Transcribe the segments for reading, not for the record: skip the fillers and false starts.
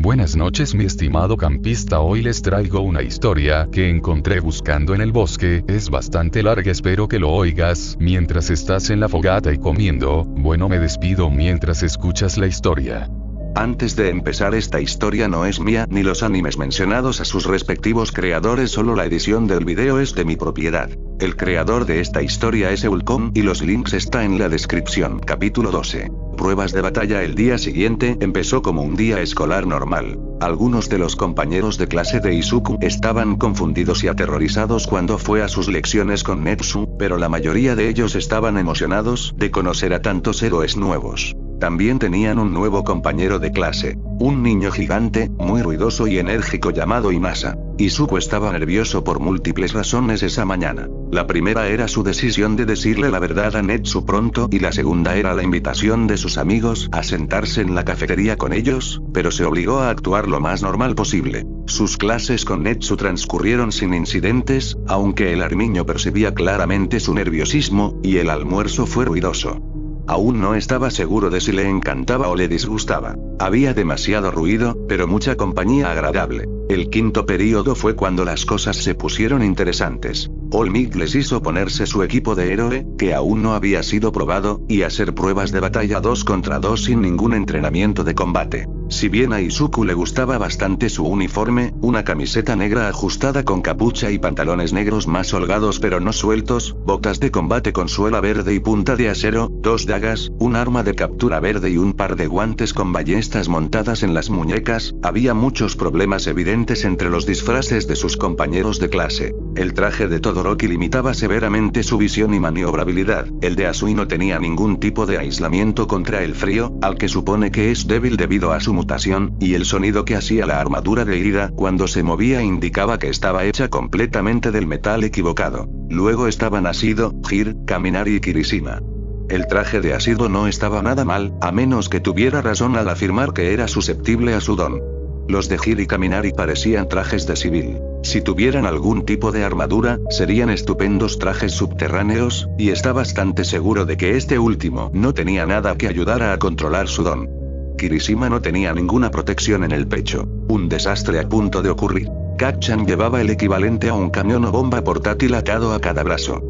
Buenas noches mi estimado campista, hoy les traigo una historia que encontré buscando en el bosque, es bastante larga, espero que lo oigas mientras estás en la fogata y comiendo. Bueno, me despido mientras escuchas la historia. Antes de empezar, esta historia no es mía ni los animes mencionados a sus respectivos creadores, solo la edición del video es de mi propiedad. El creador de esta historia es Eulcom y los links está en la descripción. Capítulo 12. Pruebas de batalla. El día siguiente empezó como un día escolar normal. Algunos de los compañeros de clase de Izuku estaban confundidos y aterrorizados cuando fue a sus lecciones con Netsu, pero la mayoría de ellos estaban emocionados de conocer a tantos héroes nuevos. También tenían un nuevo compañero de clase, un niño gigante, muy ruidoso y enérgico llamado Inasa. Izuku estaba nervioso por múltiples razones esa mañana. La primera era su decisión de decirle la verdad a Netsu pronto y la segunda era la invitación de sus amigos a sentarse en la cafetería con ellos, pero se obligó a actuar lo más normal posible. Sus clases con Netsu transcurrieron sin incidentes, aunque el armiño percibía claramente su nerviosismo, y el almuerzo fue ruidoso. Aún no estaba seguro de si le encantaba o le disgustaba. Había demasiado ruido, pero mucha compañía agradable. El quinto período fue cuando las cosas se pusieron interesantes. All Might les hizo ponerse su equipo de héroe, que aún no había sido probado, y hacer pruebas de batalla 2 contra 2 sin ningún entrenamiento de combate. Si bien a Izuku le gustaba bastante su uniforme, una camiseta negra ajustada con capucha y pantalones negros más holgados pero no sueltos, botas de combate con suela verde y punta de acero, 2 dagas, un arma de captura verde y un par de guantes con ballestas montadas en las muñecas, había muchos problemas evidentes entre los disfraces de sus compañeros de clase. El traje de Todoroki limitaba severamente su visión y maniobrabilidad, el de Asui no tenía ningún tipo de aislamiento contra el frío, al que supone que es débil debido a su mutación, y el sonido que hacía la armadura de Ira cuando se movía indicaba que estaba hecha completamente del metal equivocado. Luego estaban Ashido, Hir, Kaminari y Kirishima. El traje de Ashido no estaba nada mal, a menos que tuviera razón al afirmar que era susceptible a su don. Los de Hir y Kaminari parecían trajes de civil. Si tuvieran algún tipo de armadura, serían estupendos trajes subterráneos, y está bastante seguro de que este último no tenía nada que ayudara a controlar su don. Kirishima no tenía ninguna protección en el pecho. Un desastre a punto de ocurrir. Kacchan llevaba el equivalente a un camión o bomba portátil atado a cada brazo.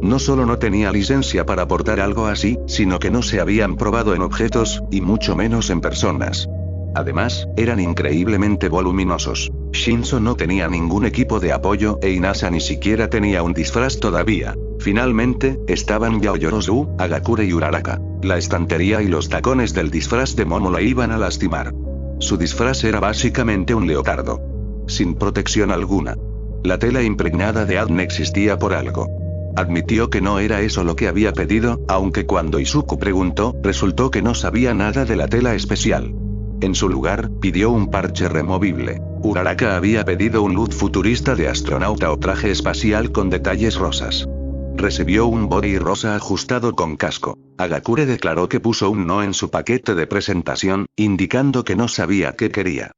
No solo no tenía licencia para portar algo así, sino que no se habían probado en objetos, y mucho menos en personas. Además, eran increíblemente voluminosos. Shinzo no tenía ningún equipo de apoyo e Inasa ni siquiera tenía un disfraz todavía. Finalmente, estaban Yaoyorozu, Agakure y Uraraka. La estantería y los tacones del disfraz de Momo la iban a lastimar. Su disfraz era básicamente un leotardo. Sin protección alguna. La tela impregnada de Adne existía por algo. Admitió que no era eso lo que había pedido, aunque cuando Izuku preguntó, resultó que no sabía nada de la tela especial. En su lugar, pidió un parche removible. Uraraka había pedido un look futurista de astronauta o traje espacial con detalles rosas. Recibió un body rosa ajustado con casco. Agakure declaró que puso un no en su paquete de presentación, indicando que no sabía qué quería.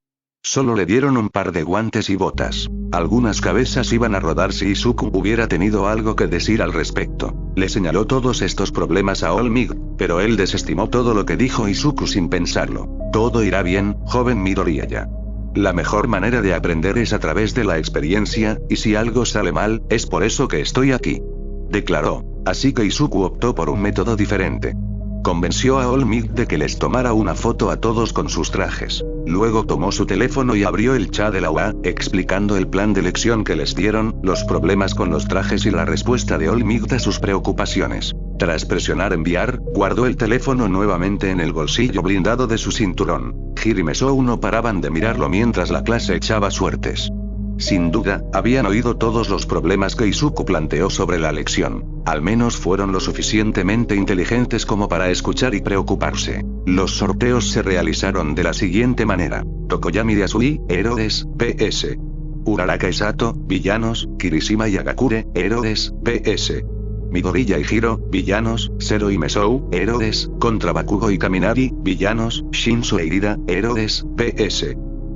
Solo le dieron un par de guantes y botas. Algunas cabezas iban a rodar si Izuku hubiera tenido algo que decir al respecto. Le señaló todos estos problemas a All Might, pero él desestimó todo lo que dijo Izuku sin pensarlo. Todo irá bien, joven Midoriya. La mejor manera de aprender es a través de la experiencia, y si algo sale mal, es por eso que estoy aquí. Declaró. Así que Izuku optó por un método diferente. Convenció a All Might de que les tomara una foto a todos con sus trajes. Luego tomó su teléfono y abrió el chat de la UA, explicando el plan de lección que les dieron, los problemas con los trajes y la respuesta de All Might a sus preocupaciones. Tras presionar enviar, guardó el teléfono nuevamente en el bolsillo blindado de su cinturón. Hir y Mesou no paraban de mirarlo mientras la clase echaba suertes. Sin duda, habían oído todos los problemas que Izuku planteó sobre la lección. Al menos fueron lo suficientemente inteligentes como para escuchar y preocuparse. Los sorteos se realizaron de la siguiente manera. Tokoyami y Asui, héroes, PS. Uraraka y Sato, villanos, Kirishima y Agakure, héroes, PS. Midoriya y Hiro, villanos, Zero y Mesou, héroes, contra Bakugo y Kaminari, villanos, Shinzo e Ira, héroes, PS.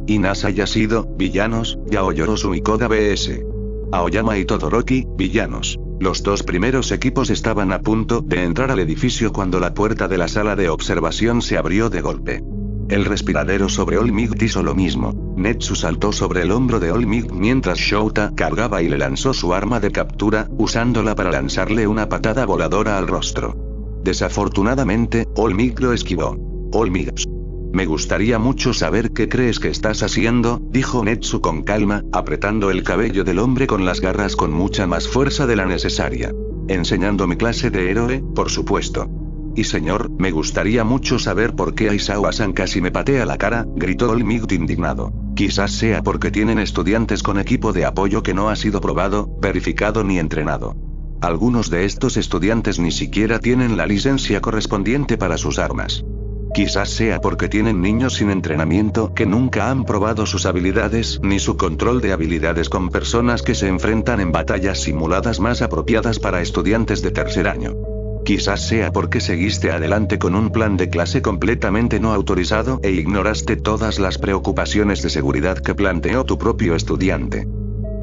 Inasa y Ashido, villanos, Yaoyorozu y Koga vs. Aoyama y Todoroki, villanos. Los dos primeros equipos estaban a punto de entrar al edificio cuando la puerta de la sala de observación se abrió de golpe. El respiradero sobre All Might hizo lo mismo. Netsu saltó sobre el hombro de All Might mientras Shouta cargaba y le lanzó su arma de captura, usándola para lanzarle una patada voladora al rostro. Desafortunadamente, All Might lo esquivó. All Might. Me gustaría mucho saber qué crees que estás haciendo, dijo Netsu con calma, apretando el cabello del hombre con las garras con mucha más fuerza de la necesaria. Enseñando mi clase de héroe, por supuesto. Y señor, me gustaría mucho saber por qué Aizawa-san casi me patea la cara, gritó All Might indignado. Quizás sea porque tienen estudiantes con equipo de apoyo que no ha sido probado, verificado ni entrenado. Algunos de estos estudiantes ni siquiera tienen la licencia correspondiente para sus armas. Quizás sea porque tienen niños sin entrenamiento que nunca han probado sus habilidades ni su control de habilidades con personas que se enfrentan en batallas simuladas más apropiadas para estudiantes de tercer año. Quizás sea porque seguiste adelante con un plan de clase completamente no autorizado e ignoraste todas las preocupaciones de seguridad que planteó tu propio estudiante.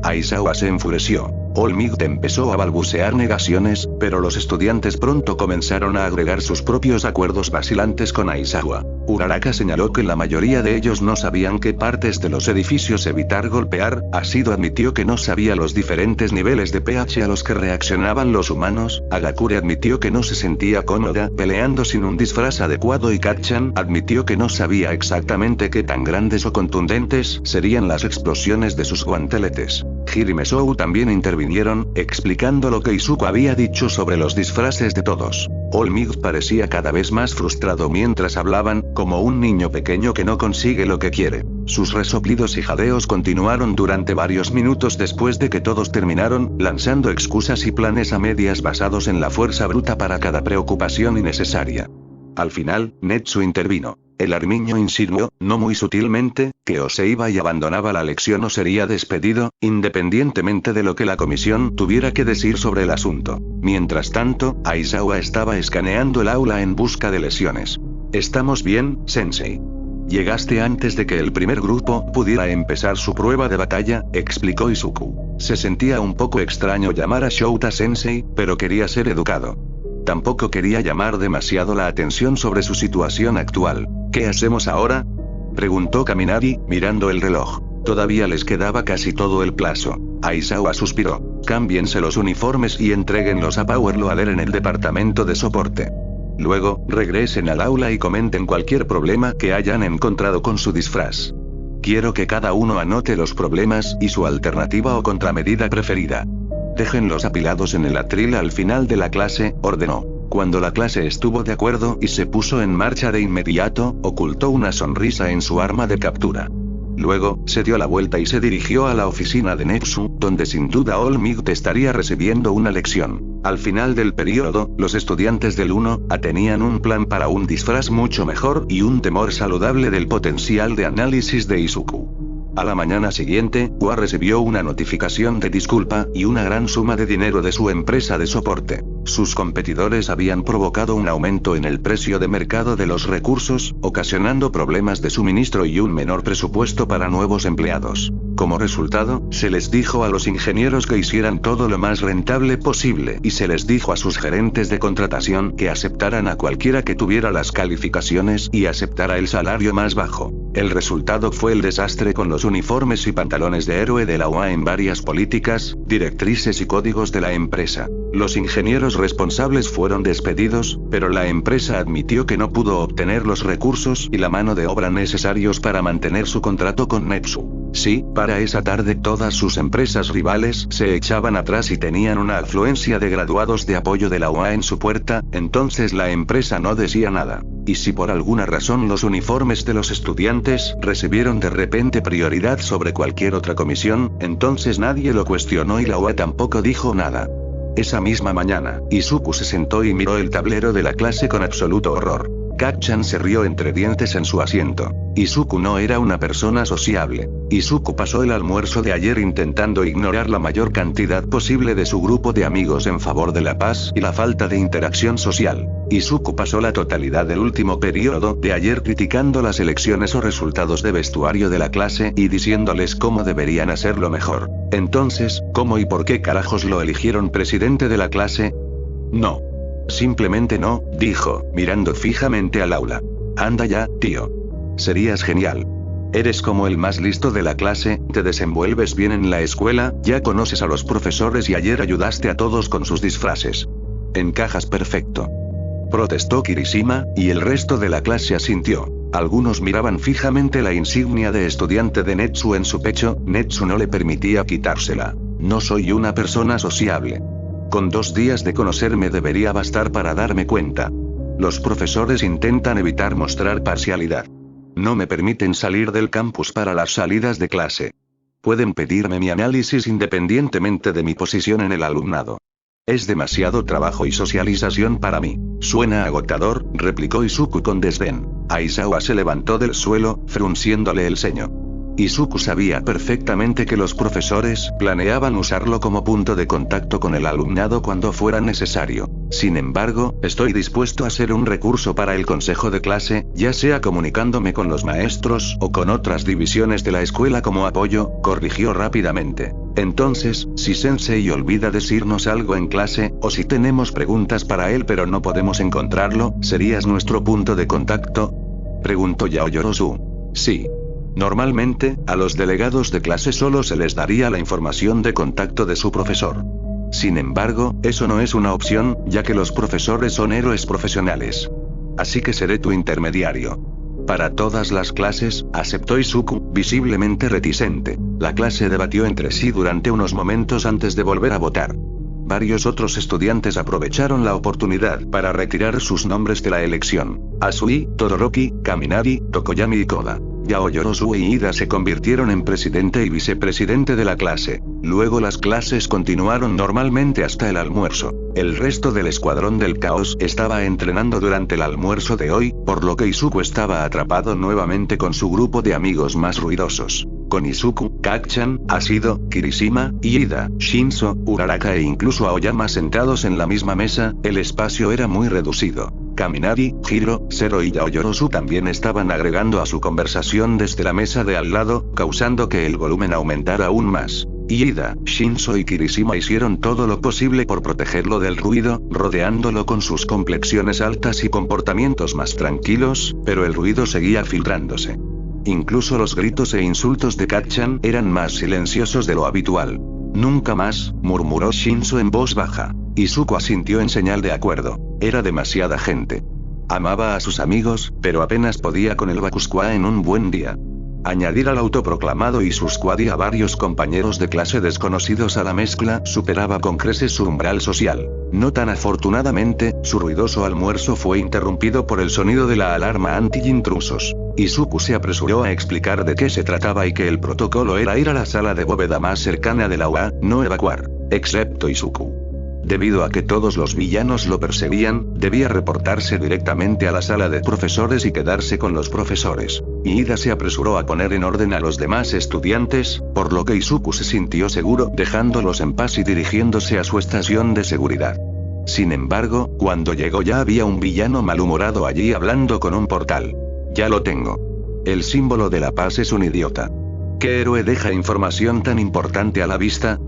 Aizawa se enfureció. All Might empezó a balbucear negaciones, pero los estudiantes pronto comenzaron a agregar sus propios acuerdos vacilantes con Aizawa. Uraraka señaló que la mayoría de ellos no sabían qué partes de los edificios evitar golpear, Ashido admitió que no sabía los diferentes niveles de pH a los que reaccionaban los humanos, Agakure admitió que no se sentía cómoda peleando sin un disfraz adecuado y Kacchan admitió que no sabía exactamente qué tan grandes o contundentes serían las explosiones de sus guanteletes. Hiri y Mesou también intervinieron, explicando lo que Izuku había dicho sobre los disfraces de todos. All Might parecía cada vez más frustrado mientras hablaban, como un niño pequeño que no consigue lo que quiere. Sus resoplidos y jadeos continuaron durante varios minutos después de que todos terminaron, lanzando excusas y planes a medias basados en la fuerza bruta para cada preocupación innecesaria. Al final, Netsu intervino. El armiño insinuó, no muy sutilmente, que o se iba y abandonaba la lección o sería despedido, independientemente de lo que la comisión tuviera que decir sobre el asunto. Mientras tanto, Aizawa estaba escaneando el aula en busca de lesiones. ¿Estamos bien, sensei? Llegaste antes de que el primer grupo pudiera empezar su prueba de batalla, explicó Izuku. Se sentía un poco extraño llamar a Shouta sensei, pero quería ser educado. Tampoco quería llamar demasiado la atención sobre su situación actual. ¿Qué hacemos ahora?, preguntó Kaminari, mirando el reloj. Todavía les quedaba casi todo el plazo. Aizawa suspiró. Cámbiense los uniformes y entréguenlos a Power Loader en el departamento de soporte. Luego, regresen al aula y comenten cualquier problema que hayan encontrado con su disfraz. Quiero que cada uno anote los problemas y su alternativa o contramedida preferida. Déjenlos apilados en el atril al final de la clase, ordenó. Cuando la clase estuvo de acuerdo y se puso en marcha de inmediato, ocultó una sonrisa en su arma de captura. Luego, se dio la vuelta y se dirigió a la oficina de Netsu, donde sin duda All Might estaría recibiendo una lección. Al final del periodo, los estudiantes del 1A tenían un plan para un disfraz mucho mejor y un temor saludable del potencial de análisis de Izuku. A la mañana siguiente, UA recibió una notificación de disculpa y una gran suma de dinero de su empresa de soporte. Sus competidores habían provocado un aumento en el precio de mercado de los recursos, ocasionando problemas de suministro y un menor presupuesto para nuevos empleados. Como resultado, se les dijo a los ingenieros que hicieran todo lo más rentable posible y se les dijo a sus gerentes de contratación que aceptaran a cualquiera que tuviera las calificaciones y aceptara el salario más bajo. El resultado fue el desastre con los uniformes y pantalones de héroe de la UA en varias políticas, directrices y códigos de la empresa. Los ingenieros responsables fueron despedidos, pero la empresa admitió que no pudo obtener los recursos y la mano de obra necesarios para mantener su contrato con Netsu. Sí, para esa tarde todas sus empresas rivales se echaban atrás y tenían una afluencia de graduados de apoyo de la UA en su puerta, entonces la empresa no decía nada. Y si por alguna razón los uniformes de los estudiantes recibieron de repente prioridad sobre cualquier otra comisión, entonces nadie lo cuestionó y la UA tampoco dijo nada. Esa misma mañana, Izuku se sentó y miró el tablero de la clase con absoluto horror. Kacchan se rió entre dientes en su asiento. Izuku no era una persona sociable. Izuku pasó el almuerzo de ayer intentando ignorar la mayor cantidad posible de su grupo de amigos en favor de la paz y la falta de interacción social. Izuku pasó la totalidad del último periodo de ayer criticando las elecciones o resultados de vestuario de la clase y diciéndoles cómo deberían hacerlo mejor. Entonces, ¿cómo y por qué carajos lo eligieron presidente de la clase? No. Simplemente no, dijo, mirando fijamente al aula. Anda ya, tío. Serías genial. Eres como el más listo de la clase, te desenvuelves bien en la escuela, ya conoces a los profesores y ayer ayudaste a todos con sus disfraces. Encajas perfecto. Protestó Kirishima, y el resto de la clase asintió. Algunos miraban fijamente la insignia de estudiante de Netsu en su pecho, Netsu no le permitía quitársela. No soy una persona sociable. Con 2 días de conocerme debería bastar para darme cuenta. Los profesores intentan evitar mostrar parcialidad. No me permiten salir del campus para las salidas de clase. Pueden pedirme mi análisis independientemente de mi posición en el alumnado. Es demasiado trabajo y socialización para mí. Suena agotador, replicó Izuku con desdén. Aizawa se levantó del suelo, frunciéndole el ceño. Izuku sabía perfectamente que los profesores planeaban usarlo como punto de contacto con el alumnado cuando fuera necesario. Sin embargo, estoy dispuesto a ser un recurso para el consejo de clase, ya sea comunicándome con los maestros o con otras divisiones de la escuela como apoyo, corrigió rápidamente. Entonces, si Sensei olvida decirnos algo en clase, o si tenemos preguntas para él pero no podemos encontrarlo, ¿serías nuestro punto de contacto?, preguntó Yaoyorozu. Sí. Normalmente, a los delegados de clase solo se les daría la información de contacto de su profesor. Sin embargo, eso no es una opción, ya que los profesores son héroes profesionales. Así que seré tu intermediario. Para todas las clases, aceptó Izuku, visiblemente reticente. La clase debatió entre sí durante unos momentos antes de volver a votar. Varios otros estudiantes aprovecharon la oportunidad para retirar sus nombres de la elección. Asui, Todoroki, Kaminari, Tokoyami y Koda. Yaoyorozu y Ida se convirtieron en presidente y vicepresidente de la clase. Luego las clases continuaron normalmente hasta el almuerzo. El resto del escuadrón del caos estaba entrenando durante el almuerzo de hoy, por lo que Izuku estaba atrapado nuevamente con su grupo de amigos más ruidosos. Con Izuku, Kacchan, Ashido, Kirishima, Ida, Shinzo, Uraraka e incluso Aoyama sentados en la misma mesa, el espacio era muy reducido. Kaminari, Hiro, Zero y Yaoyorozu también estaban agregando a su conversación desde la mesa de al lado, causando que el volumen aumentara aún más. Ida, Shinzo y Kirishima hicieron todo lo posible por protegerlo del ruido, rodeándolo con sus complexiones altas y comportamientos más tranquilos, pero el ruido seguía filtrándose. Incluso los gritos e insultos de Kacchan eran más silenciosos de lo habitual. Nunca más, murmuró Shinzo en voz baja. Izuku asintió en señal de acuerdo. Era demasiada gente. Amaba a sus amigos, pero apenas podía con el Bakuskua en un buen día. Añadir al autoproclamado y sus Squad a varios compañeros de clase desconocidos a la mezcla superaba con creces su umbral social. No tan afortunadamente, su ruidoso almuerzo fue interrumpido por el sonido de la alarma anti-intrusos. Izuku se apresuró a explicar de qué se trataba y que el protocolo era ir a la sala de bóveda más cercana de la UA, no evacuar. Excepto Izuku. Debido a que todos los villanos lo perseguían, debía reportarse directamente a la sala de profesores y quedarse con los profesores. Ida se apresuró a poner en orden a los demás estudiantes, por lo que Izuku se sintió seguro dejándolos en paz y dirigiéndose a su estación de seguridad. Sin embargo, cuando llegó ya había un villano malhumorado allí hablando con un portal. Ya lo tengo. El símbolo de la paz es un idiota. ¿Qué héroe deja información tan importante a la vista?,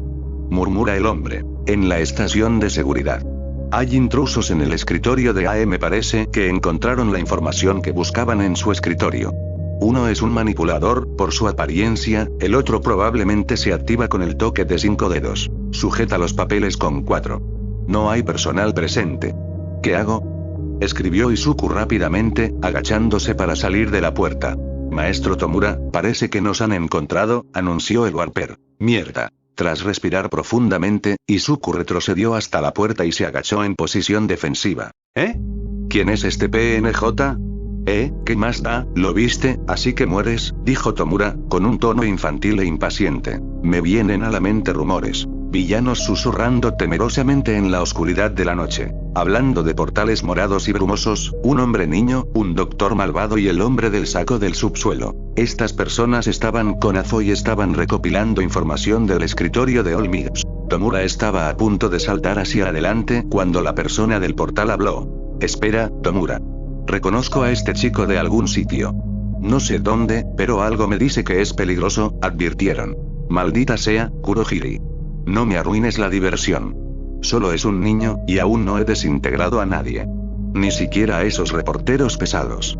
murmura el hombre. En la estación de seguridad. Hay intrusos en el escritorio de AE. Me parece que encontraron la información que buscaban en su escritorio. Uno es un manipulador, por su apariencia, el otro probablemente se activa con el toque de 5 dedos. Sujeta los papeles con 4. No hay personal presente. ¿Qué hago?, escribió Izuku rápidamente, agachándose para salir de la puerta. Maestro Tomura, parece que nos han encontrado, anunció el Warper. Mierda. Tras respirar profundamente, Izuku retrocedió hasta la puerta y se agachó en posición defensiva. ¿Eh? ¿Quién es este PNJ? ¿Qué más da? ¿Lo viste? Así que mueres, dijo Tomura, con un tono infantil e impaciente. Me vienen a la mente rumores. Villanos susurrando temerosamente en la oscuridad de la noche. Hablando de portales morados y brumosos, un hombre niño, un doctor malvado y el hombre del saco del subsuelo. Estas personas estaban con Afo y estaban recopilando información del escritorio de Olmids. Tomura estaba a punto de saltar hacia adelante cuando la persona del portal habló. Espera, Tomura. Reconozco a este chico de algún sitio. No sé dónde, pero algo me dice que es peligroso, advirtieron. Maldita sea, Kurohiri. No me arruines la diversión. Solo es un niño, y aún no he desintegrado a nadie. Ni siquiera a esos reporteros pesados.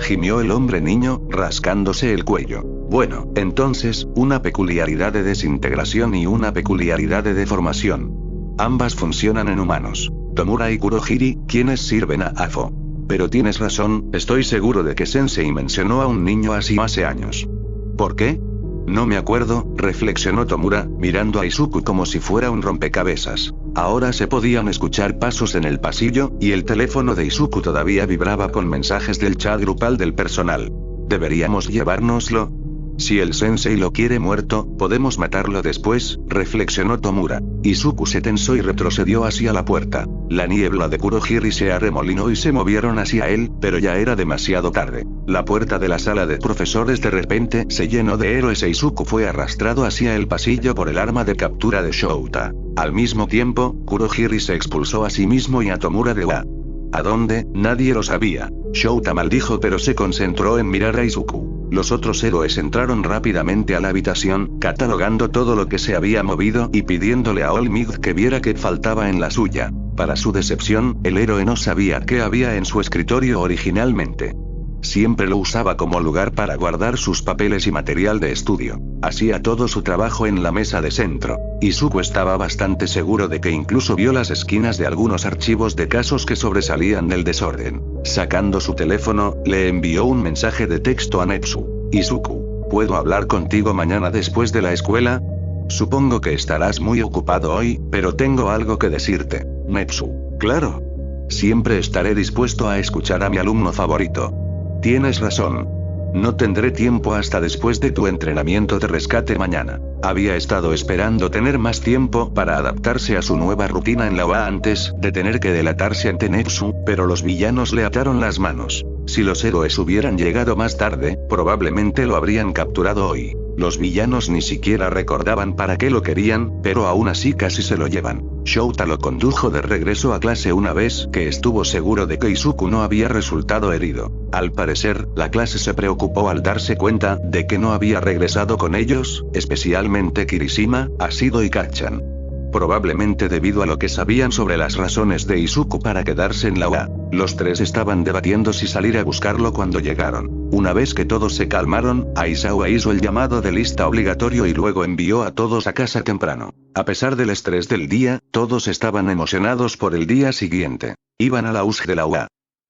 gimió el hombre niño, rascándose el cuello. Bueno, entonces, una peculiaridad de desintegración y una peculiaridad de deformación. Ambas funcionan en humanos. Tomura y Kurohiri, quienes sirven a Afo. Pero tienes razón, estoy seguro de que Sensei mencionó a un niño así hace años. ¿Por qué? No me acuerdo, reflexionó Tomura, mirando a Izuku como si fuera un rompecabezas. Ahora se podían escuchar pasos en el pasillo, y el teléfono de Izuku todavía vibraba con mensajes del chat grupal del personal. ¿Deberíamos llevárnoslo? Si el sensei lo quiere muerto, podemos matarlo después, reflexionó Tomura. Izuku se tensó y retrocedió hacia la puerta. La niebla de Kurohiri se arremolinó y se movieron hacia él, pero ya era demasiado tarde. La puerta de la sala de profesores de repente se llenó de héroes e Izuku fue arrastrado hacia el pasillo por el arma de captura de Shouta. Al mismo tiempo, Kurohiri se expulsó a sí mismo y a Tomura de Wa. ¿A dónde? Nadie lo sabía. Shouta maldijo pero se concentró en mirar a Izuku. Los otros héroes entraron rápidamente a la habitación, catalogando todo lo que se había movido y pidiéndole a All Might que viera qué faltaba en la suya. Para su decepción, el héroe no sabía qué había en su escritorio originalmente. Siempre lo usaba como lugar para guardar sus papeles y material de estudio. Hacía todo su trabajo en la mesa de centro. Izuku estaba bastante seguro de que incluso vio las esquinas de algunos archivos de casos que sobresalían del desorden. Sacando su teléfono, le envió un mensaje de texto a Netsu. Izuku, ¿puedo hablar contigo mañana después de la escuela? Supongo que estarás muy ocupado hoy, pero tengo algo que decirte. Netsu, claro. Siempre estaré dispuesto a escuchar a mi alumno favorito. Tienes razón. No tendré tiempo hasta después de tu entrenamiento de rescate mañana. Había estado esperando tener más tiempo para adaptarse a su nueva rutina en la UA antes de tener que delatarse ante Netsu, pero los villanos le ataron las manos. Si los héroes hubieran llegado más tarde, probablemente lo habrían capturado hoy. Los villanos ni siquiera recordaban para qué lo querían, pero aún así casi se lo llevan. Shouta lo condujo de regreso a clase una vez que estuvo seguro de que Izuku no había resultado herido. Al parecer, la clase se preocupó al darse cuenta de que no había regresado con ellos, especialmente Kirishima, Ashido y Kacchan. Probablemente debido a lo que sabían sobre las razones de Izuku para quedarse en la UA. Los tres estaban debatiendo si salir a buscarlo cuando llegaron. Una vez que todos se calmaron, Aizawa hizo el llamado de lista obligatorio y luego envió a todos a casa temprano. A pesar del estrés del día, todos estaban emocionados por el día siguiente. Iban a la USG de la UA.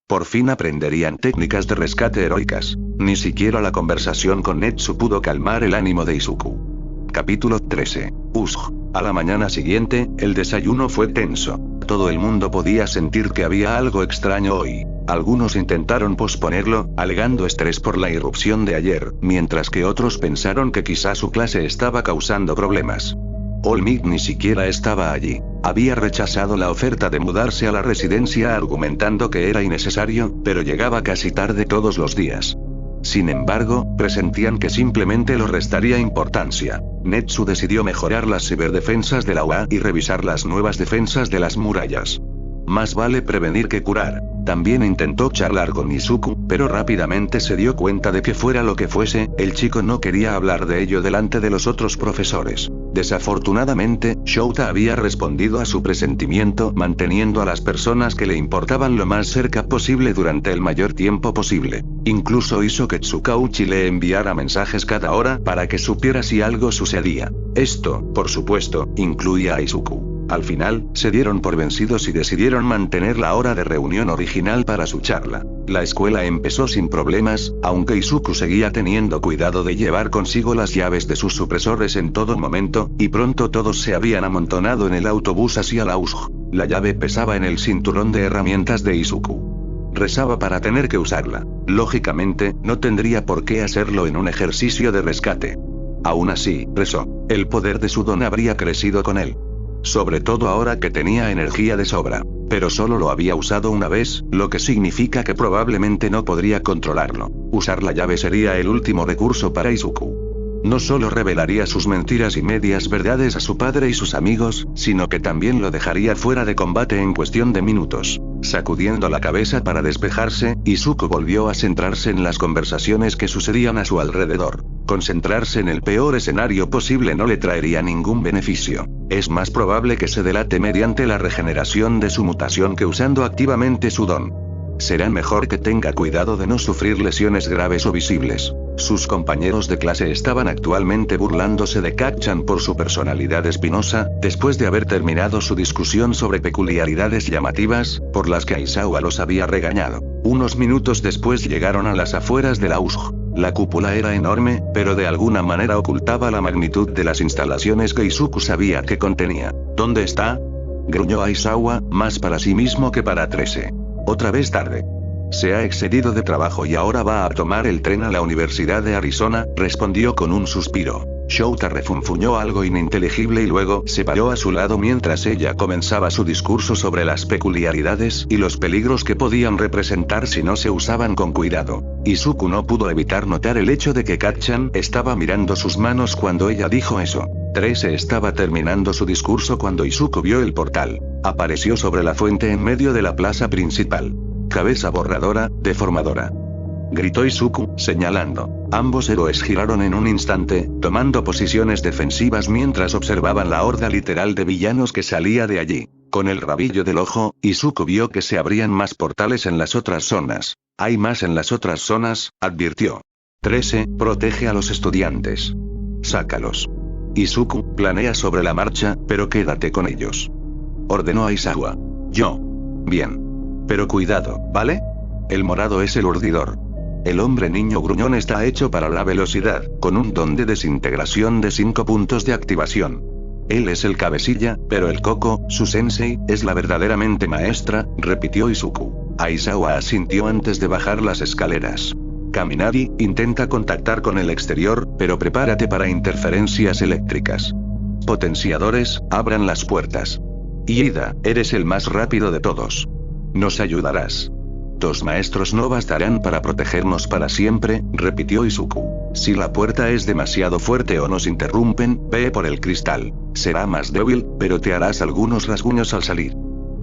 Por fin aprenderían técnicas de rescate heroicas. Ni siquiera la conversación con Netsu pudo calmar el ánimo de Izuku. Capítulo 13. USG. A la mañana siguiente, el desayuno fue tenso. Todo el mundo podía sentir que había algo extraño hoy. Algunos intentaron posponerlo, alegando estrés por la irrupción de ayer, mientras que otros pensaron que quizá su clase estaba causando problemas. All Might ni siquiera estaba allí. Había rechazado la oferta de mudarse a la residencia argumentando que era innecesario, pero llegaba casi tarde todos los días. Sin embargo, presentían que simplemente lo restaría importancia. Netsu decidió mejorar las ciberdefensas de la UA y revisar las nuevas defensas de las murallas. Más vale prevenir que curar. También intentó charlar con Izuku, pero rápidamente se dio cuenta de que fuera lo que fuese, el chico no quería hablar de ello delante de los otros profesores. Desafortunadamente, Shouta había respondido a su presentimiento manteniendo a las personas que le importaban lo más cerca posible durante el mayor tiempo posible. Incluso hizo que Tsukauchi le enviara mensajes cada hora para que supiera si algo sucedía. Esto, por supuesto, incluía a Izuku. Al final, se dieron por vencidos y decidieron mantener la hora de reunión original para su charla. La escuela empezó sin problemas, aunque Izuku seguía teniendo cuidado de llevar consigo las llaves de sus supresores en todo momento, y pronto todos se habían amontonado en el autobús hacia la USG. La llave pesaba en el cinturón de herramientas de Izuku. Rezaba para tener que usarla. Lógicamente, no tendría por qué hacerlo en un ejercicio de rescate. Aún así, rezó. El poder de su don habría crecido con él. Sobre todo ahora que tenía energía de sobra. Pero solo lo había usado una vez, lo que significa que probablemente no podría controlarlo. Usar la llave sería el último recurso para Izuku. No solo revelaría sus mentiras y medias verdades a su padre y sus amigos, sino que también lo dejaría fuera de combate en cuestión de minutos. Sacudiendo la cabeza para despejarse, Izuku volvió a centrarse en las conversaciones que sucedían a su alrededor. Concentrarse en el peor escenario posible no le traería ningún beneficio. Es más probable que se delate mediante la regeneración de su mutación que usando activamente su don. Será mejor que tenga cuidado de no sufrir lesiones graves o visibles. Sus compañeros de clase estaban actualmente burlándose de Kacchan por su personalidad espinosa, después de haber terminado su discusión sobre peculiaridades llamativas, por las que Aizawa los había regañado. Unos minutos después llegaron a las afueras de la USG. La cúpula era enorme, pero de alguna manera ocultaba la magnitud de las instalaciones que Izuku sabía que contenía. ¿Dónde está?, gruñó Aizawa, más para sí mismo que para Trese. Otra vez tarde. Se ha excedido de trabajo y ahora va a tomar el tren a la Universidad de Arizona, respondió con un suspiro. Shouta refunfuñó algo ininteligible y luego se paró a su lado mientras ella comenzaba su discurso sobre las peculiaridades y los peligros que podían representar si no se usaban con cuidado. Izuku no pudo evitar notar el hecho de que Kacchan estaba mirando sus manos cuando ella dijo eso. Trese estaba terminando su discurso cuando Izuku vio el portal. Apareció sobre la fuente en medio de la plaza principal. Cabeza borradora, deformadora, gritó Izuku, señalando. Ambos héroes giraron en un instante, tomando posiciones defensivas mientras observaban la horda literal de villanos que salía de allí. Con el rabillo del ojo, Izuku vio que se abrían más portales en las otras zonas. Hay más en las otras zonas, advirtió. Trese, protege a los estudiantes. Sácalos. Izuku, planea sobre la marcha, pero quédate con ellos, ordenó Aizawa. Yo. Bien. Pero cuidado, ¿vale? El morado es el urdidor. El hombre niño gruñón está hecho para la velocidad, con un don de desintegración de 5 puntos de activación. Él es el cabecilla, pero el Coco, su sensei, es la verdaderamente maestra, repitió Izuku. Aizawa asintió antes de bajar las escaleras. Kaminari, intenta contactar con el exterior, pero prepárate para interferencias eléctricas. Potenciadores, abran las puertas. Iida, eres el más rápido de todos. Nos ayudarás. 2 maestros no bastarán para protegernos para siempre, repitió Izuku. Si la puerta es demasiado fuerte o nos interrumpen, ve por el cristal. Será más débil, pero te harás algunos rasguños al salir.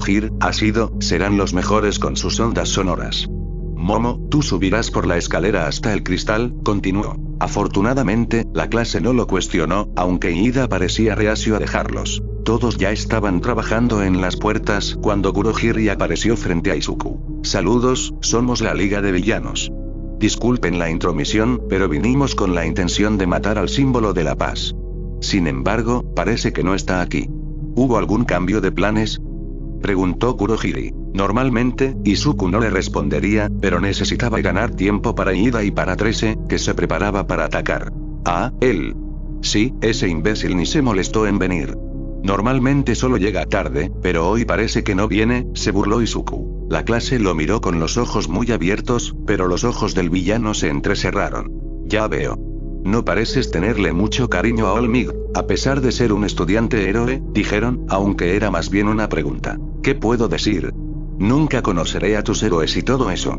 Gir, Ácido, serán los mejores con sus ondas sonoras. Momo, tú subirás por la escalera hasta el cristal, continuó. Afortunadamente, la clase no lo cuestionó, aunque Iida parecía reacio a dejarlos. Todos ya estaban trabajando en las puertas cuando Kurohiri apareció frente a Izuku. Saludos, somos la Liga de Villanos. Disculpen la intromisión, pero vinimos con la intención de matar al símbolo de la paz. Sin embargo, parece que no está aquí. ¿Hubo algún cambio de planes?, preguntó Kurohiri. Normalmente, Izuku no le respondería, pero necesitaba ganar tiempo para Iida y para Trese, que se preparaba para atacar. Ah, él. Sí, ese imbécil ni se molestó en venir. Normalmente solo llega tarde, pero hoy parece que no viene, se burló Izuku. La clase lo miró con los ojos muy abiertos, pero los ojos del villano se entrecerraron. Ya veo. No pareces tenerle mucho cariño a Olmig, a pesar de ser un estudiante héroe, dijeron, aunque era más bien una pregunta. ¿Qué puedo decir? Nunca conoceré a tus héroes y todo eso.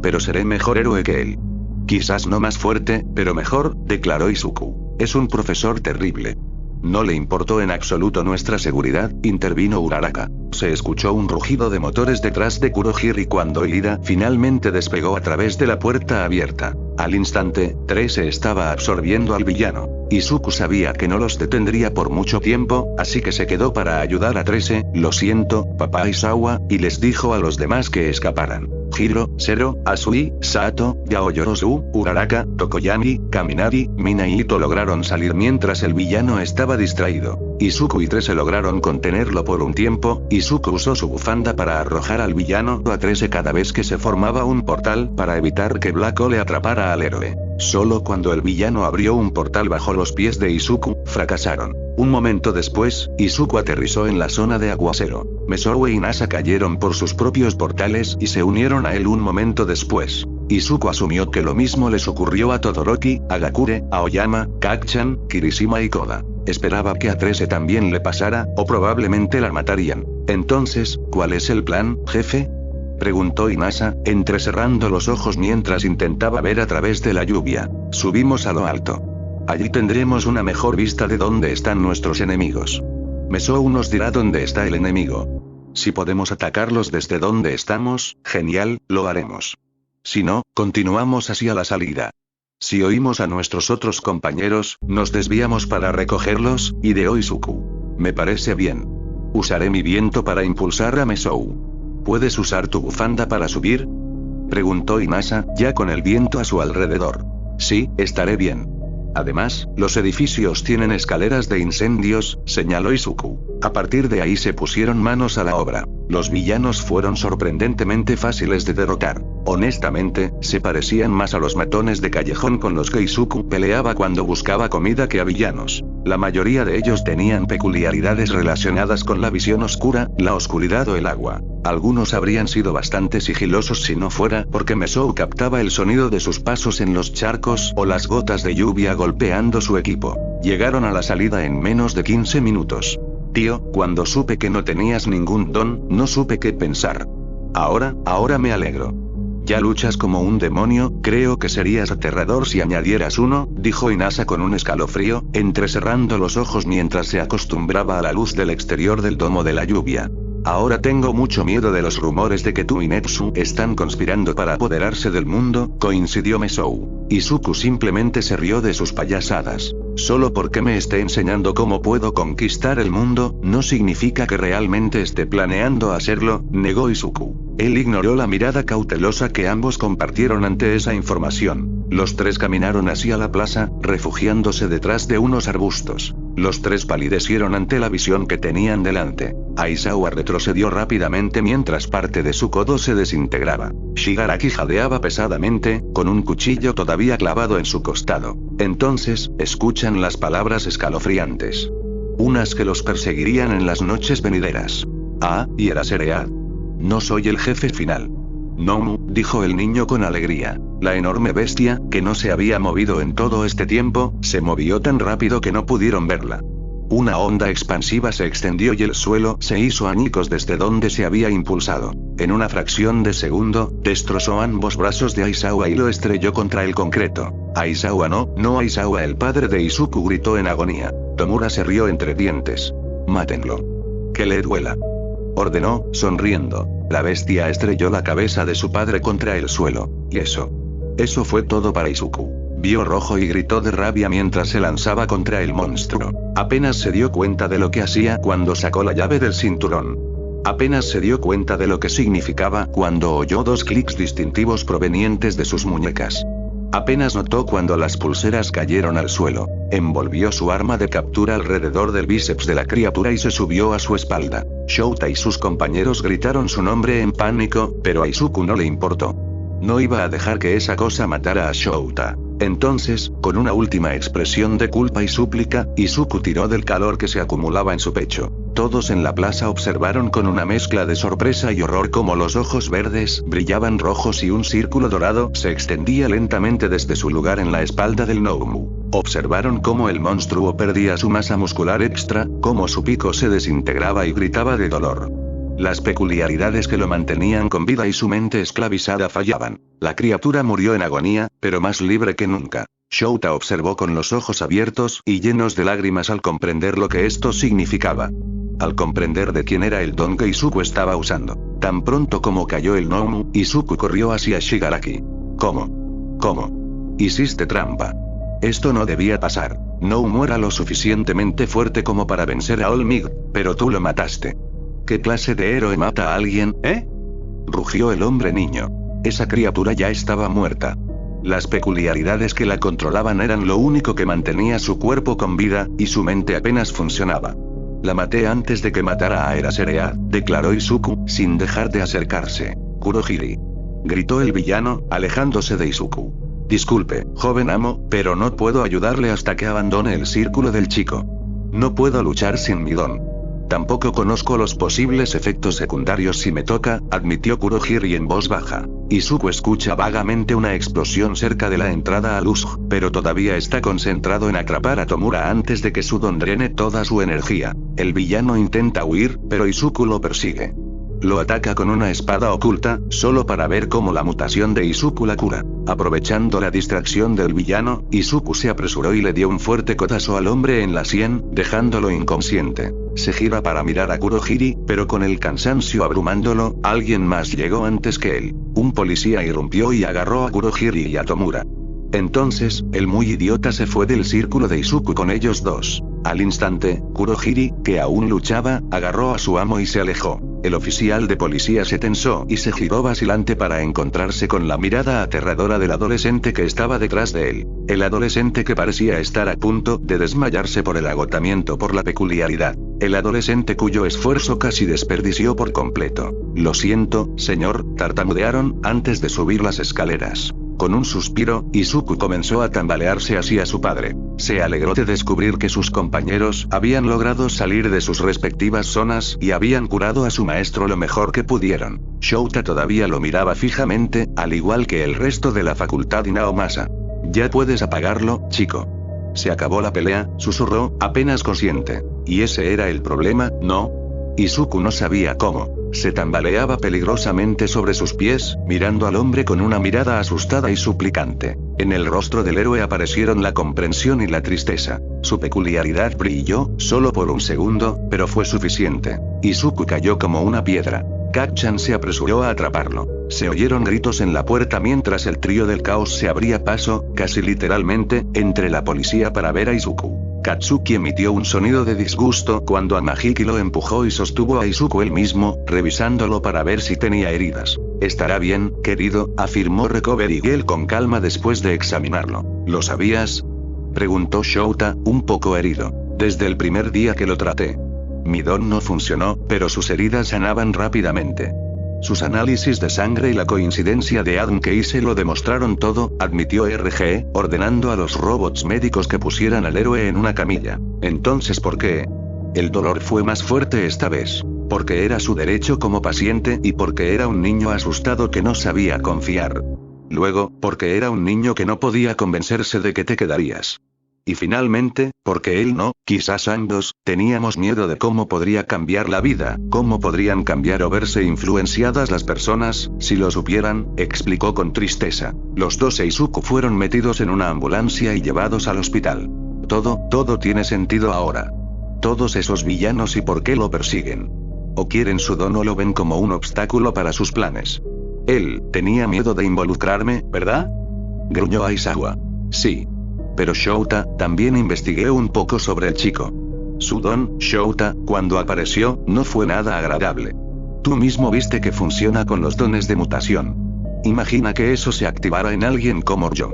Pero seré mejor héroe que él. Quizás no más fuerte, pero mejor, declaró Izuku. Es un profesor terrible. No le importó en absoluto nuestra seguridad, intervino Uraraka. Se escuchó un rugido de motores detrás de Kurohiri cuando Iida finalmente despegó a través de la puerta abierta. Al instante, Trese estaba absorbiendo al villano. Izuku sabía que no los detendría por mucho tiempo, así que se quedó para ayudar a Trese. Lo siento, papá Aizawa, y les dijo a los demás que escaparan. Hiro, Zero, Asui, Sato, Yaoyorozu, Uraraka, Tokoyami, Kaminari, Mina y Ito lograron salir mientras el villano estaba distraído. Izuku y Trese lograron contenerlo por un tiempo. Izuku usó su bufanda para arrojar al villano a Trese cada vez que se formaba un portal para evitar que Black Hole atrapara al héroe. Solo cuando el villano abrió un portal bajo los pies de Izuku, fracasaron. Un momento después, Izuku aterrizó en la zona de aguacero. Mesoue y Nasa cayeron por sus propios portales y se unieron a él un momento después. Izuku asumió que lo mismo les ocurrió a Todoroki, Agakure, Aoyama, Kacchan, Kirishima y Koda. Esperaba que a Trese también le pasara, o probablemente la matarían. Entonces, ¿cuál es el plan, jefe?, preguntó Inasa, entrecerrando los ojos mientras intentaba ver a través de la lluvia. Subimos a lo alto. Allí tendremos una mejor vista de dónde están nuestros enemigos. Mesou nos dirá dónde está el enemigo. Si podemos atacarlos desde donde estamos, genial, lo haremos. Si no, continuamos hacia la salida. Si oímos a nuestros otros compañeros, nos desviamos para recogerlos, ideó Izuku. Me parece bien. Usaré mi viento para impulsar a Mesou. ¿Puedes usar tu bufanda para subir?, preguntó Inasa, ya con el viento a su alrededor. Sí, estaré bien. Además, los edificios tienen escaleras de incendios, señaló Izuku. A partir de ahí se pusieron manos a la obra. Los villanos fueron sorprendentemente fáciles de derrotar. Honestamente, se parecían más a los matones de callejón con los que Izuku peleaba cuando buscaba comida que a villanos. La mayoría de ellos tenían peculiaridades relacionadas con la visión oscura, la oscuridad o el agua. Algunos habrían sido bastante sigilosos si no fuera porque Mesou captaba el sonido de sus pasos en los charcos o las gotas de lluvia golpeando su equipo. Llegaron a la salida en menos de 15 minutos. Tío, cuando supe que no tenías ningún don, no supe qué pensar. Ahora me alegro. Ya luchas como un demonio, creo que serías aterrador si añadieras uno, dijo Inasa con un escalofrío, entrecerrando los ojos mientras se acostumbraba a la luz del exterior del domo de la lluvia. Ahora tengo mucho miedo de los rumores de que tú y Netsu están conspirando para apoderarse del mundo, coincidió Mesou. Izuku simplemente se rió de sus payasadas. Solo porque me esté enseñando cómo puedo conquistar el mundo, no significa que realmente esté planeando hacerlo, negó Izuku. Él ignoró la mirada cautelosa que ambos compartieron ante esa información. Los tres caminaron hacia la plaza, refugiándose detrás de unos arbustos. Los tres palidecieron ante la visión que tenían delante. Aizawa retrocedió rápidamente mientras parte de su codo se desintegraba. Shigaraki jadeaba pesadamente, con un cuchillo todavía clavado en su costado. Entonces, escuchan las palabras escalofriantes. Unas que los perseguirían en las noches venideras. Y era Serea. No soy el jefe final. No, dijo el niño con alegría. La enorme bestia, que no se había movido en todo este tiempo, se movió tan rápido que no pudieron verla. Una onda expansiva se extendió y el suelo se hizo añicos desde donde se había impulsado. En una fracción de segundo, destrozó ambos brazos de Aizawa y lo estrelló contra el concreto. Aizawa no Aizawa, el padre de Izuku gritó en agonía. Tomura se rió entre dientes. Mátenlo. Que le duela. Ordenó, sonriendo. La bestia estrelló la cabeza de su padre contra el suelo. Y eso fue todo para Izuku. Vio rojo y gritó de rabia mientras se lanzaba contra el monstruo. Apenas se dio cuenta de lo que hacía cuando sacó la llave del cinturón. Apenas se dio cuenta de lo que significaba cuando oyó dos clics distintivos provenientes de sus muñecas. Apenas notó cuando las pulseras cayeron al suelo. Envolvió su arma de captura alrededor del bíceps de la criatura y se subió a su espalda. Shouta y sus compañeros gritaron su nombre en pánico, pero a Izuku no le importó. No iba a dejar que esa cosa matara a Shouta. Entonces, con una última expresión de culpa y súplica, Izuku tiró del calor que se acumulaba en su pecho. Todos en la plaza observaron con una mezcla de sorpresa y horror cómo los ojos verdes brillaban rojos y un círculo dorado se extendía lentamente desde su lugar en la espalda del Noumu. Observaron cómo el monstruo perdía su masa muscular extra, cómo su pico se desintegraba y gritaba de dolor. Las peculiaridades que lo mantenían con vida y su mente esclavizada fallaban. La criatura murió en agonía, pero más libre que nunca. Shouta observó con los ojos abiertos y llenos de lágrimas al comprender lo que esto significaba. Al comprender de quién era el don que Izuku estaba usando. Tan pronto como cayó el Noumu, Izuku corrió hacia Shigaraki. ¿Cómo? Hiciste trampa. Esto no debía pasar. Noumu era lo suficientemente fuerte como para vencer a Olmig, pero tú lo mataste. ¿Qué clase de héroe mata a alguien, rugió el hombre niño. Esa criatura ya estaba muerta. Las peculiaridades que la controlaban eran lo único que mantenía su cuerpo con vida, y su mente apenas funcionaba. La maté antes de que matara a Eraserea, declaró Izuku, sin dejar de acercarse. Kurohiri. Gritó el villano, alejándose de Izuku. Disculpe, joven amo, pero no puedo ayudarle hasta que abandone el círculo del chico. No puedo luchar sin mi don. Tampoco conozco los posibles efectos secundarios si me toca, admitió Kurohiri en voz baja. Izuku escucha vagamente una explosión cerca de la entrada a Luzh, pero todavía está concentrado en atrapar a Tomura antes de que su don drene toda su energía. El villano intenta huir, pero Izuku lo persigue. Lo ataca con una espada oculta, solo para ver cómo la mutación de Izuku la cura. Aprovechando la distracción del villano, Izuku se apresuró y le dio un fuerte codazo al hombre en la sien, dejándolo inconsciente. Se gira para mirar a Kurohiri, pero con el cansancio abrumándolo, alguien más llegó antes que él. Un policía irrumpió y agarró a Kurohiri y a Tomura. Entonces, el muy idiota se fue del círculo de Izuku con ellos dos. Al instante, Kurohiri, que aún luchaba, agarró a su amo y se alejó. El oficial de policía se tensó y se giró vacilante para encontrarse con la mirada aterradora del adolescente que estaba detrás de él. El adolescente que parecía estar a punto de desmayarse por el agotamiento por la peculiaridad. El adolescente cuyo esfuerzo casi desperdició por completo. Lo siento, señor, tartamudearon, antes de subir las escaleras. Con un suspiro, Izuku comenzó a tambalearse hacia su padre. Se alegró de descubrir que sus compañeros habían logrado salir de sus respectivas zonas y habían curado a su maestro lo mejor que pudieron. Shouta todavía lo miraba fijamente, al igual que el resto de la facultad y Naomasa. Ya puedes apagarlo, chico. Se acabó la pelea, susurró, apenas consciente. ¿Y ese era el problema, no? Izuku no sabía cómo. Se tambaleaba peligrosamente sobre sus pies, mirando al hombre con una mirada asustada y suplicante. En el rostro del héroe aparecieron la comprensión y la tristeza. Su peculiaridad brilló, solo por un segundo, pero fue suficiente. Izuku cayó como una piedra. Kacchan se apresuró a atraparlo. Se oyeron gritos en la puerta mientras el trío del caos se abría paso, casi literalmente, entre la policía para ver a Izuku. Katsuki emitió un sonido de disgusto cuando Amahiki lo empujó y sostuvo a Izuku él mismo, revisándolo para ver si tenía heridas. Estará bien, querido, afirmó Recoverigel con calma después de examinarlo. ¿Lo sabías? Preguntó Shouta, un poco herido. Desde el primer día que lo traté. Mi don no funcionó, pero sus heridas sanaban rápidamente. Sus análisis de sangre y la coincidencia de Adam que hice lo demostraron todo, admitió RG, ordenando a los robots médicos que pusieran al héroe en una camilla. Entonces, ¿por qué? El dolor fue más fuerte esta vez. Porque era su derecho como paciente y porque era un niño asustado que no sabía confiar. Luego, porque era un niño que no podía convencerse de que te quedarías. Y finalmente, porque él no, quizás ambos, teníamos miedo de cómo podría cambiar la vida, cómo podrían cambiar o verse influenciadas las personas, si lo supieran, explicó con tristeza. Los dos e Izuku fueron metidos en una ambulancia y llevados al hospital. Todo tiene sentido ahora. Todos esos villanos y por qué lo persiguen. O quieren su don o lo ven como un obstáculo para sus planes. Él tenía miedo de involucrarme, ¿verdad? Gruñó Aizawa. Sí. Pero Shouta, también investigué un poco sobre el chico. Su don, Shouta, cuando apareció, no fue nada agradable. Tú mismo viste que funciona con los dones de mutación. Imagina que eso se activara en alguien como yo.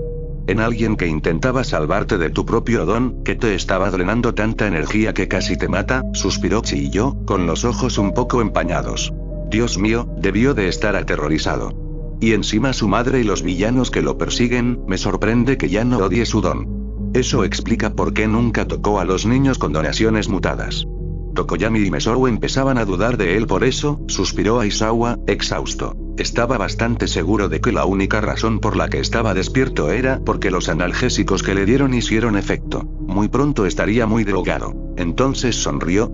En alguien que intentaba salvarte de tu propio don, que te estaba drenando tanta energía que casi te mata, suspiró Chiyo, con los ojos un poco empañados. Dios mío, debió de estar aterrorizado. Y encima su madre y los villanos que lo persiguen, me sorprende que ya no odie su don. Eso explica por qué nunca tocó a los niños con donaciones mutadas. Tokoyami y Mesou empezaban a dudar de él por eso, suspiró Aizawa, exhausto. Estaba bastante seguro de que la única razón por la que estaba despierto era porque los analgésicos que le dieron hicieron efecto. Muy pronto estaría muy drogado. Entonces sonrió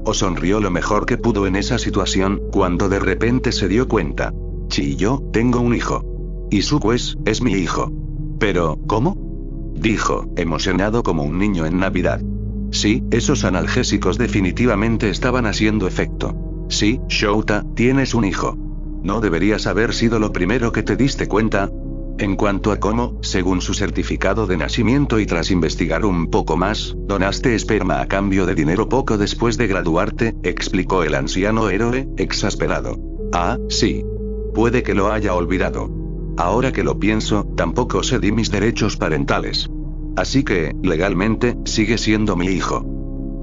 lo mejor que pudo en esa situación, cuando de repente se dio cuenta. Chiyo, tengo un hijo. Izuku es mi hijo. Pero, ¿cómo? Dijo, emocionado como un niño en Navidad. Sí, esos analgésicos definitivamente estaban haciendo efecto. Sí, Shouta, tienes un hijo. ¿No deberías haber sido lo primero que te diste cuenta? En cuanto a cómo, según su certificado de nacimiento y tras investigar un poco más, donaste esperma a cambio de dinero poco después de graduarte, explicó el anciano héroe, exasperado. Ah, sí. Puede que lo haya olvidado. Ahora que lo pienso, tampoco cedí mis derechos parentales. Así que, legalmente, sigue siendo mi hijo.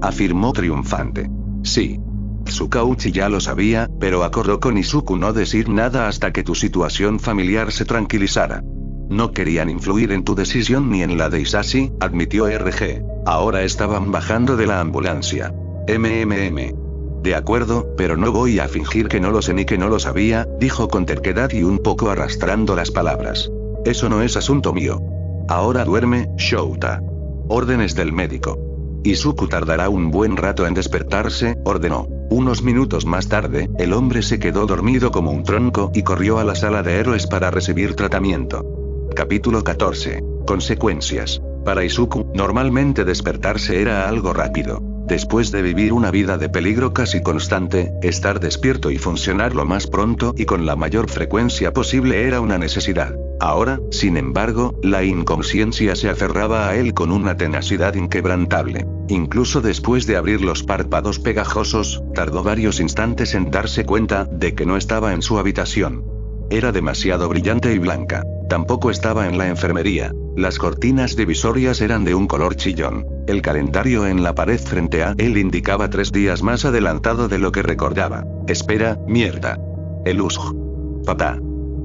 Afirmó triunfante. Sí. Tsukauchi ya lo sabía, pero acordó con Izuku no decir nada hasta que tu situación familiar se tranquilizara. No querían influir en tu decisión ni en la de Isashi, admitió RG. Ahora estaban bajando de la ambulancia. De acuerdo, pero no voy a fingir que no lo sé ni que no lo sabía, dijo con terquedad y un poco arrastrando las palabras. Eso no es asunto mío. Ahora duerme, Shouta. Órdenes del médico. Izuku tardará un buen rato en despertarse, ordenó. Unos minutos más tarde, el hombre se quedó dormido como un tronco y corrió a la sala de héroes para recibir tratamiento. Capítulo 14. Consecuencias. Para Izuku, normalmente despertarse era algo rápido. Después de vivir una vida de peligro casi constante, estar despierto y funcionar lo más pronto y con la mayor frecuencia posible era una necesidad. Ahora, sin embargo, la inconsciencia se aferraba a él con una tenacidad inquebrantable. Incluso después de abrir los párpados pegajosos, tardó varios instantes en darse cuenta de que no estaba en su habitación. Era demasiado brillante y blanca. Tampoco estaba en la enfermería. Las cortinas divisorias eran de un color chillón. El calendario en la pared frente a él indicaba 3 días más adelantado de lo que recordaba. Espera, mierda. El USG. Papá.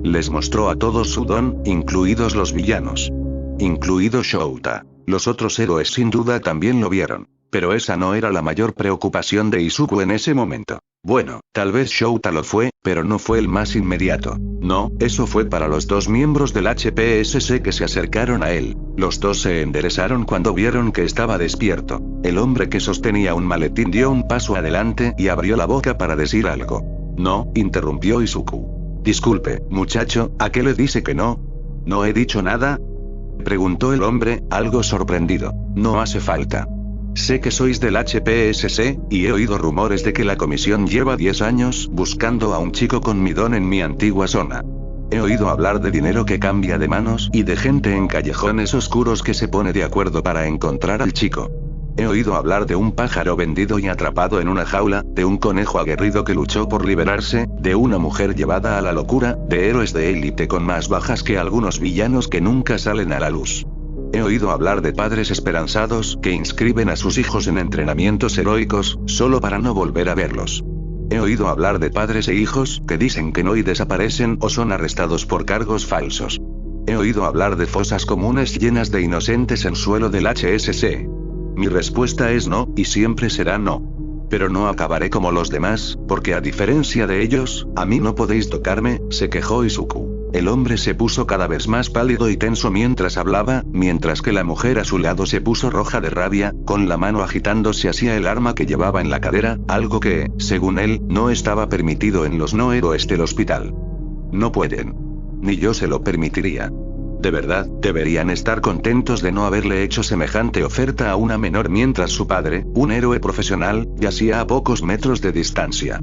Les mostró a todos su don, incluidos los villanos. Incluido Shouta. Los otros héroes sin duda también lo vieron. Pero esa no era la mayor preocupación de Izuku en ese momento. Bueno, tal vez Shouta lo fue, pero no fue el más inmediato. No, eso fue para los 2 miembros del HPSC que se acercaron a él. Los 2 se enderezaron cuando vieron que estaba despierto. El hombre que sostenía un maletín dio un paso adelante y abrió la boca para decir algo. No, interrumpió Izuku. Disculpe, muchacho, ¿a qué le dice que no? ¿No he dicho nada? Preguntó el hombre, algo sorprendido. No hace falta. Sé que sois del HPSC, y he oído rumores de que la comisión lleva 10 años buscando a un chico con mi don en mi antigua zona. He oído hablar de dinero que cambia de manos y de gente en callejones oscuros que se pone de acuerdo para encontrar al chico. He oído hablar de un pájaro vendido y atrapado en una jaula, de un conejo aguerrido que luchó por liberarse, de una mujer llevada a la locura, de héroes de élite con más bajas que algunos villanos que nunca salen a la luz. He oído hablar de padres esperanzados que inscriben a sus hijos en entrenamientos heroicos, solo para no volver a verlos. He oído hablar de padres e hijos que dicen que no y desaparecen o son arrestados por cargos falsos. He oído hablar de fosas comunes llenas de inocentes en suelo del HSC. Mi respuesta es no, y siempre será no. Pero no acabaré como los demás, porque a diferencia de ellos, a mí no podéis tocarme, se quejó Izuku. El hombre se puso cada vez más pálido y tenso mientras hablaba, mientras que la mujer a su lado se puso roja de rabia, con la mano agitándose hacia el arma que llevaba en la cadera, algo que, según él, no estaba permitido en los no héroes del hospital. No pueden. Ni yo se lo permitiría. De verdad, deberían estar contentos de no haberle hecho semejante oferta a una menor mientras su padre, un héroe profesional, yacía a pocos metros de distancia.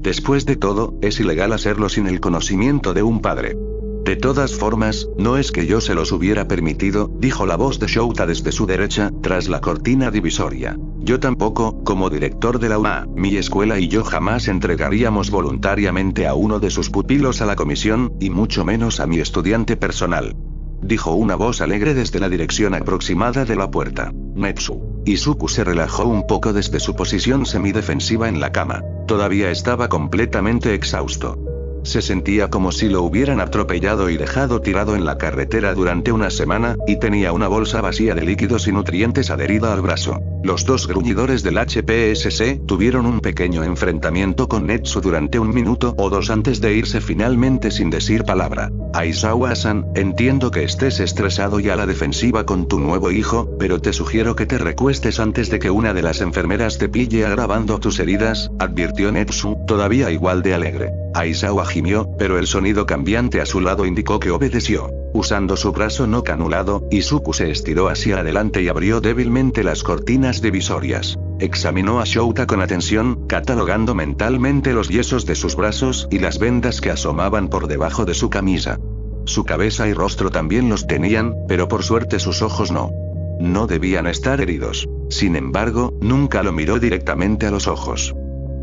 Después de todo, es ilegal hacerlo sin el conocimiento de un padre. De todas formas, no es que yo se los hubiera permitido, dijo la voz de Shouta desde su derecha, tras la cortina divisoria. Yo tampoco, como director de la UA, mi escuela y yo jamás entregaríamos voluntariamente a uno de sus pupilos a la comisión, y mucho menos a mi estudiante personal. Dijo una voz alegre desde la dirección aproximada de la puerta. Netsu. Izuku se relajó un poco desde su posición semidefensiva en la cama. Todavía estaba completamente exhausto. Se sentía como si lo hubieran atropellado y dejado tirado en la carretera durante una semana, y tenía una bolsa vacía de líquidos y nutrientes adherida al brazo. Los 2 gruñidores del HPSC tuvieron un pequeño enfrentamiento con Netsu durante 1 minuto o 2 antes de irse finalmente sin decir palabra. Aizawa-san, entiendo que estés estresado y a la defensiva con tu nuevo hijo, pero te sugiero que te recuestes antes de que una de las enfermeras te pille agravando tus heridas, advirtió Netsu, todavía igual de alegre. Aizawa gimió, pero el sonido cambiante a su lado indicó que obedeció. Usando su brazo no canulado, Izuku se estiró hacia adelante y abrió débilmente las cortinas divisorias. Examinó a Shouta con atención, catalogando mentalmente los yesos de sus brazos y las vendas que asomaban por debajo de su camisa. Su cabeza y rostro también los tenían, pero por suerte sus ojos no. No debían estar heridos. Sin embargo, nunca lo miró directamente a los ojos.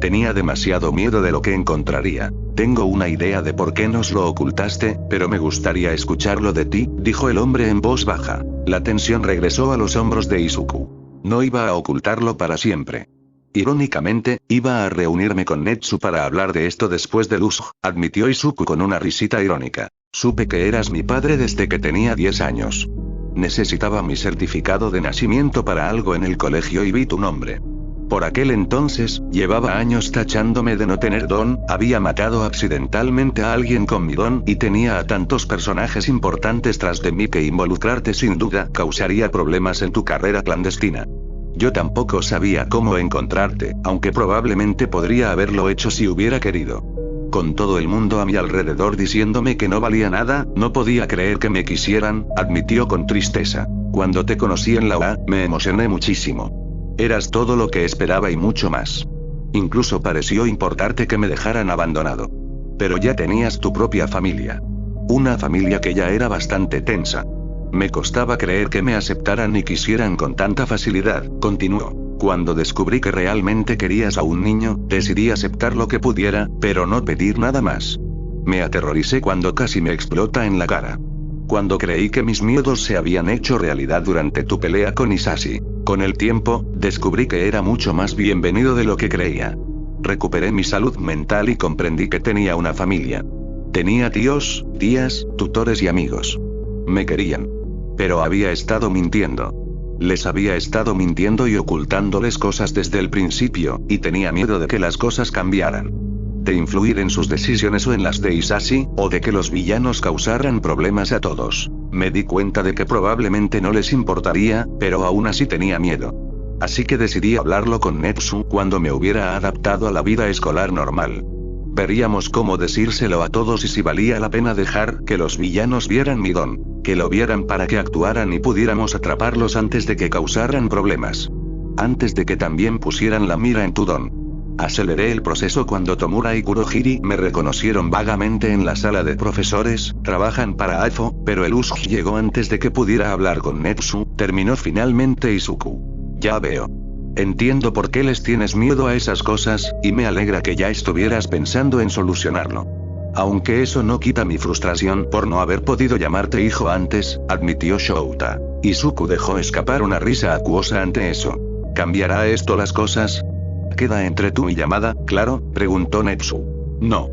Tenía demasiado miedo de lo que encontraría. Tengo una idea de por qué nos lo ocultaste, pero me gustaría escucharlo de ti, dijo el hombre en voz baja. La tensión regresó a los hombros de Izuku. No iba a ocultarlo para siempre. Irónicamente, iba a reunirme con Netsu para hablar de esto después del USG, admitió Izuku con una risita irónica. Supe que eras mi padre desde que tenía 10 años. Necesitaba mi certificado de nacimiento para algo en el colegio y vi tu nombre. Por aquel entonces, llevaba años tachándome de no tener don, había matado accidentalmente a alguien con mi don y tenía a tantos personajes importantes tras de mí que involucrarte sin duda causaría problemas en tu carrera clandestina. Yo tampoco sabía cómo encontrarte, aunque probablemente podría haberlo hecho si hubiera querido. Con todo el mundo a mi alrededor diciéndome que no valía nada, no podía creer que me quisieran, admitió con tristeza. Cuando te conocí en la UA, me emocioné muchísimo. Eras todo lo que esperaba y mucho más. Incluso pareció importarte que me dejaran abandonado. Pero ya tenías tu propia familia. Una familia que ya era bastante tensa. Me costaba creer que me aceptaran y quisieran con tanta facilidad, continuó. Cuando descubrí que realmente querías a un niño, decidí aceptar lo que pudiera, pero no pedir nada más. Me aterroricé cuando casi me explota en la cara. Cuando creí que mis miedos se habían hecho realidad durante tu pelea con Hisashi. Con el tiempo, descubrí que era mucho más bienvenido de lo que creía. Recuperé mi salud mental y comprendí que tenía una familia. Tenía tíos, tías, tutores y amigos. Me querían. Pero había estado mintiendo. Les había estado mintiendo y ocultándoles cosas desde el principio, y tenía miedo de que las cosas cambiaran. De influir en sus decisiones o en las de Hisashi, o de que los villanos causaran problemas a todos. Me di cuenta de que probablemente no les importaría, pero aún así tenía miedo. Así que decidí hablarlo con Netsu cuando me hubiera adaptado a la vida escolar normal. Veríamos cómo decírselo a todos y si valía la pena dejar que los villanos vieran mi don, que lo vieran para que actuaran y pudiéramos atraparlos antes de que causaran problemas. Antes de que también pusieran la mira en tu don. Aceleré el proceso cuando Tomura y Kurohiri me reconocieron vagamente en la sala de profesores. Trabajan para AFO, pero el Usugi llegó antes de que pudiera hablar con Netsu, terminó finalmente Izuku. Ya veo. Entiendo por qué les tienes miedo a esas cosas, y me alegra que ya estuvieras pensando en solucionarlo. Aunque eso no quita mi frustración por no haber podido llamarte hijo antes, admitió Shouta. Izuku dejó escapar una risa acuosa ante eso. ¿Cambiará esto las cosas? ¿Queda entre tú y Yamada, claro?, preguntó Netsu. No.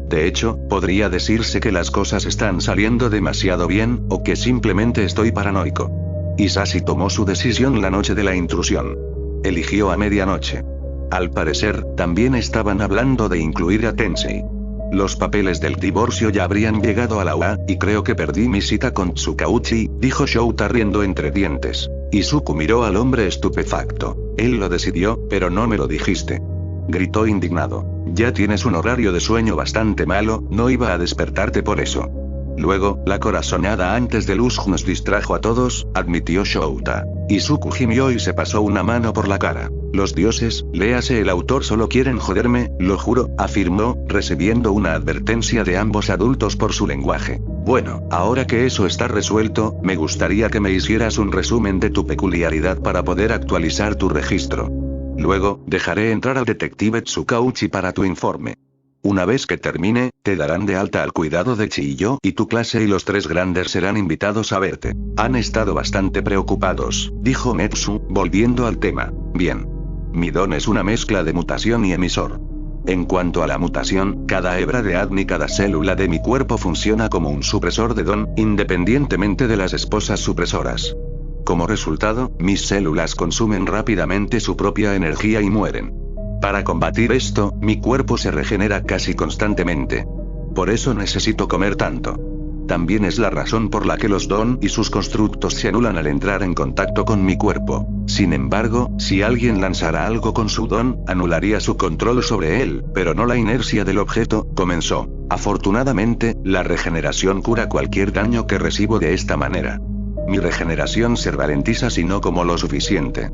De hecho, podría decirse que las cosas están saliendo demasiado bien, o que simplemente estoy paranoico. Hisashi tomó su decisión la noche de la intrusión. Eligió a medianoche. Al parecer, también estaban hablando de incluir a Tensei. Los papeles del divorcio ya habrían llegado a la UA, y creo que perdí mi cita con Tsukauchi, dijo Shouta riendo entre dientes. Izuku miró al hombre estupefacto. Él lo decidió, pero no me lo dijiste. Gritó indignado. Ya tienes un horario de sueño bastante malo, no iba a despertarte por eso. Luego, la corazonada antes del Usugi nos distrajo a todos, admitió Shouta. Izuku gimió y se pasó una mano por la cara. Los dioses, léase el autor, solo quieren joderme, lo juro, afirmó, recibiendo una advertencia de ambos adultos por su lenguaje. Bueno, ahora que eso está resuelto, me gustaría que me hicieras un resumen de tu peculiaridad para poder actualizar tu registro. Luego, dejaré entrar al detective Tsukauchi para tu informe. Una vez que termine, te darán de alta al cuidado de Chiyo y tu clase y los 3 grandes serán invitados a verte. Han estado bastante preocupados, dijo Netsu, volviendo al tema. Bien. Mi don es una mezcla de mutación y emisor. En cuanto a la mutación, cada hebra de ADN y cada célula de mi cuerpo funciona como un supresor de don, independientemente de las esposas supresoras. Como resultado, mis células consumen rápidamente su propia energía y mueren. Para combatir esto, mi cuerpo se regenera casi constantemente. Por eso necesito comer tanto. También es la razón por la que los don y sus constructos se anulan al entrar en contacto con mi cuerpo. Sin embargo, si alguien lanzara algo con su don, anularía su control sobre él, pero no la inercia del objeto, comenzó. Afortunadamente, la regeneración cura cualquier daño que recibo de esta manera. Mi regeneración se ralentiza si no como lo suficiente.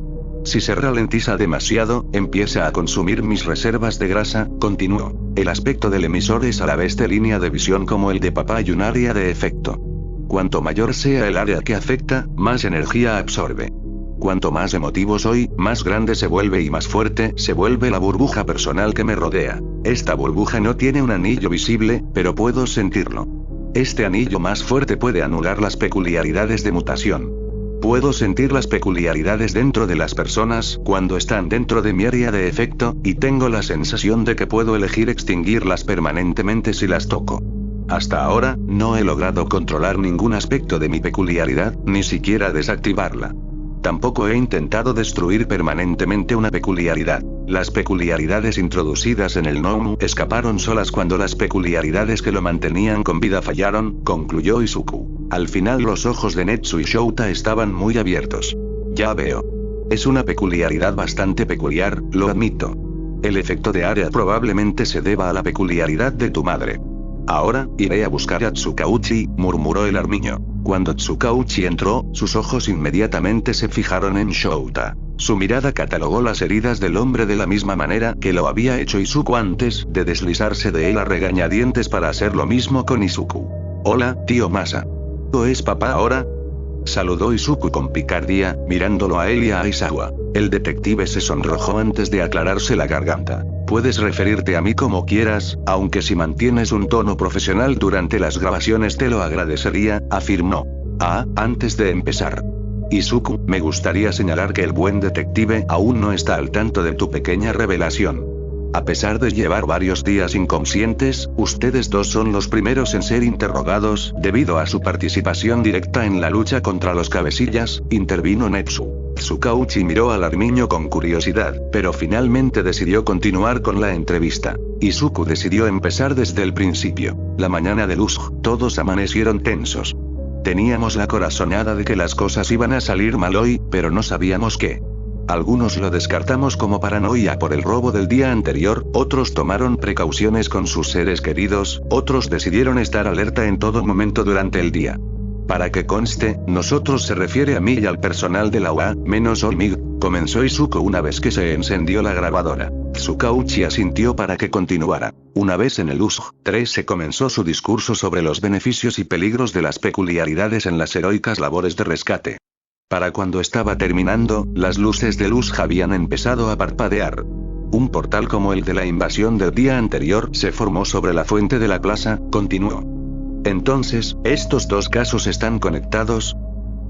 Si se ralentiza demasiado, empieza a consumir mis reservas de grasa, continuó. El aspecto del emisor es a la vez de línea de visión como el de papá y un área de efecto. Cuanto mayor sea el área que afecta, más energía absorbe. Cuanto más emotivo soy, más grande se vuelve y más fuerte se vuelve la burbuja personal que me rodea. Esta burbuja no tiene un anillo visible, pero puedo sentirlo. Este anillo más fuerte puede anular las peculiaridades de mutación. Puedo sentir las peculiaridades dentro de las personas cuando están dentro de mi área de efecto, y tengo la sensación de que puedo elegir extinguirlas permanentemente si las toco. Hasta ahora, no he logrado controlar ningún aspecto de mi peculiaridad, ni siquiera desactivarla. Tampoco he intentado destruir permanentemente una peculiaridad. Las peculiaridades introducidas en el Nomu escaparon solas cuando las peculiaridades que lo mantenían con vida fallaron, concluyó Izuku. Al final los ojos de Netsu y Shouta estaban muy abiertos. Ya veo. Es una peculiaridad bastante peculiar, lo admito. El efecto de área probablemente se deba a la peculiaridad de tu madre. Ahora, iré a buscar a Tsukauchi, murmuró el armiño. Cuando Tsukauchi entró, sus ojos inmediatamente se fijaron en Shouta. Su mirada catalogó las heridas del hombre de la misma manera que lo había hecho Izuku antes de deslizarse de él a regañadientes para hacer lo mismo con Izuku. Hola, tío Masa. ¿O es papá ahora? Saludó Izuku con picardía, mirándolo a él y a Aizawa. El detective se sonrojó antes de aclararse la garganta. Puedes referirte a mí como quieras, aunque si mantienes un tono profesional durante las grabaciones te lo agradecería, afirmó. Antes de empezar. Izuku, me gustaría señalar que el buen detective aún no está al tanto de tu pequeña revelación. A pesar de llevar varios días inconscientes, ustedes dos son los primeros en ser interrogados, debido a su participación directa en la lucha contra los cabecillas, intervino Netsu. Tsukauchi miró al armiño con curiosidad, pero finalmente decidió continuar con la entrevista. Izuku decidió empezar desde el principio. La mañana de Luz, todos amanecieron tensos. Teníamos la corazonada de que las cosas iban a salir mal hoy, pero no sabíamos qué. Algunos lo descartamos como paranoia por el robo del día anterior, otros tomaron precauciones con sus seres queridos, otros decidieron estar alerta en todo momento durante el día. Para que conste, nosotros se refiere a mí y al personal de la UA, menos Olmig, comenzó Izuku una vez que se encendió la grabadora. Tsukauchi asintió para que continuara. Una vez en el USG-13 comenzó su discurso sobre los beneficios y peligros de las peculiaridades en las heroicas labores de rescate. Para cuando estaba terminando, las luces de luz habían empezado a parpadear. Un portal como el de la invasión del día anterior se formó sobre la fuente de la plaza, continuó. Entonces, ¿estos dos casos están conectados?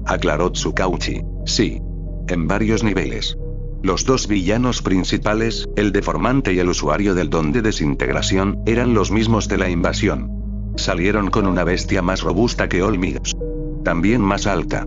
Aclaró Tsukauchi. Sí. En varios niveles. Los dos villanos principales, el deformante y el usuario del don de desintegración, eran los mismos de la invasión. Salieron con una bestia más robusta que Olmig. También más alta.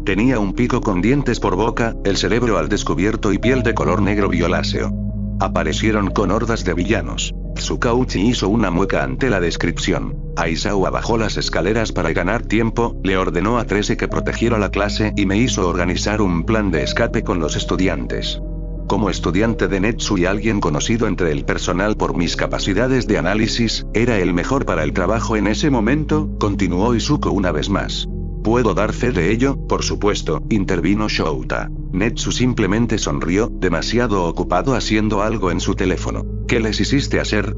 Tenía un pico con dientes por boca, el cerebro al descubierto y piel de color negro violáceo. Aparecieron con hordas de villanos. Tsukauchi hizo una mueca ante la descripción. Aizawa bajó las escaleras para ganar tiempo, le ordenó a 13 que protegiera la clase y me hizo organizar un plan de escape con los estudiantes. Como estudiante de Netsu y alguien conocido entre el personal por mis capacidades de análisis, era el mejor para el trabajo en ese momento, continuó Izuku una vez más. ¿Puedo dar fe de ello? Por supuesto, intervino Shouta. Netsu simplemente sonrió, demasiado ocupado haciendo algo en su teléfono. ¿Qué les hiciste hacer?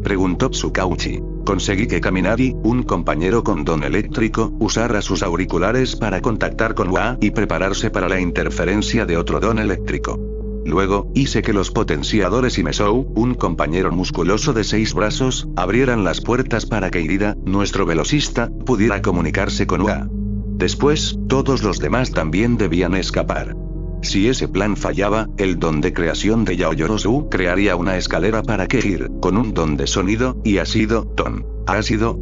Preguntó Tsukauchi. Conseguí que Kaminari, un compañero con don eléctrico, usara sus auriculares para contactar con Wa y prepararse para la interferencia de otro don eléctrico. Luego, hice que los potenciadores y Mesou, un compañero musculoso de 6 brazos, abrieran las puertas para que Irida, nuestro velocista, pudiera comunicarse con Wa. Después, todos los demás también debían escapar. Si ese plan fallaba, el don de creación de Yaoyorozu crearía una escalera para que Ir, con un don de sonido, y ácido,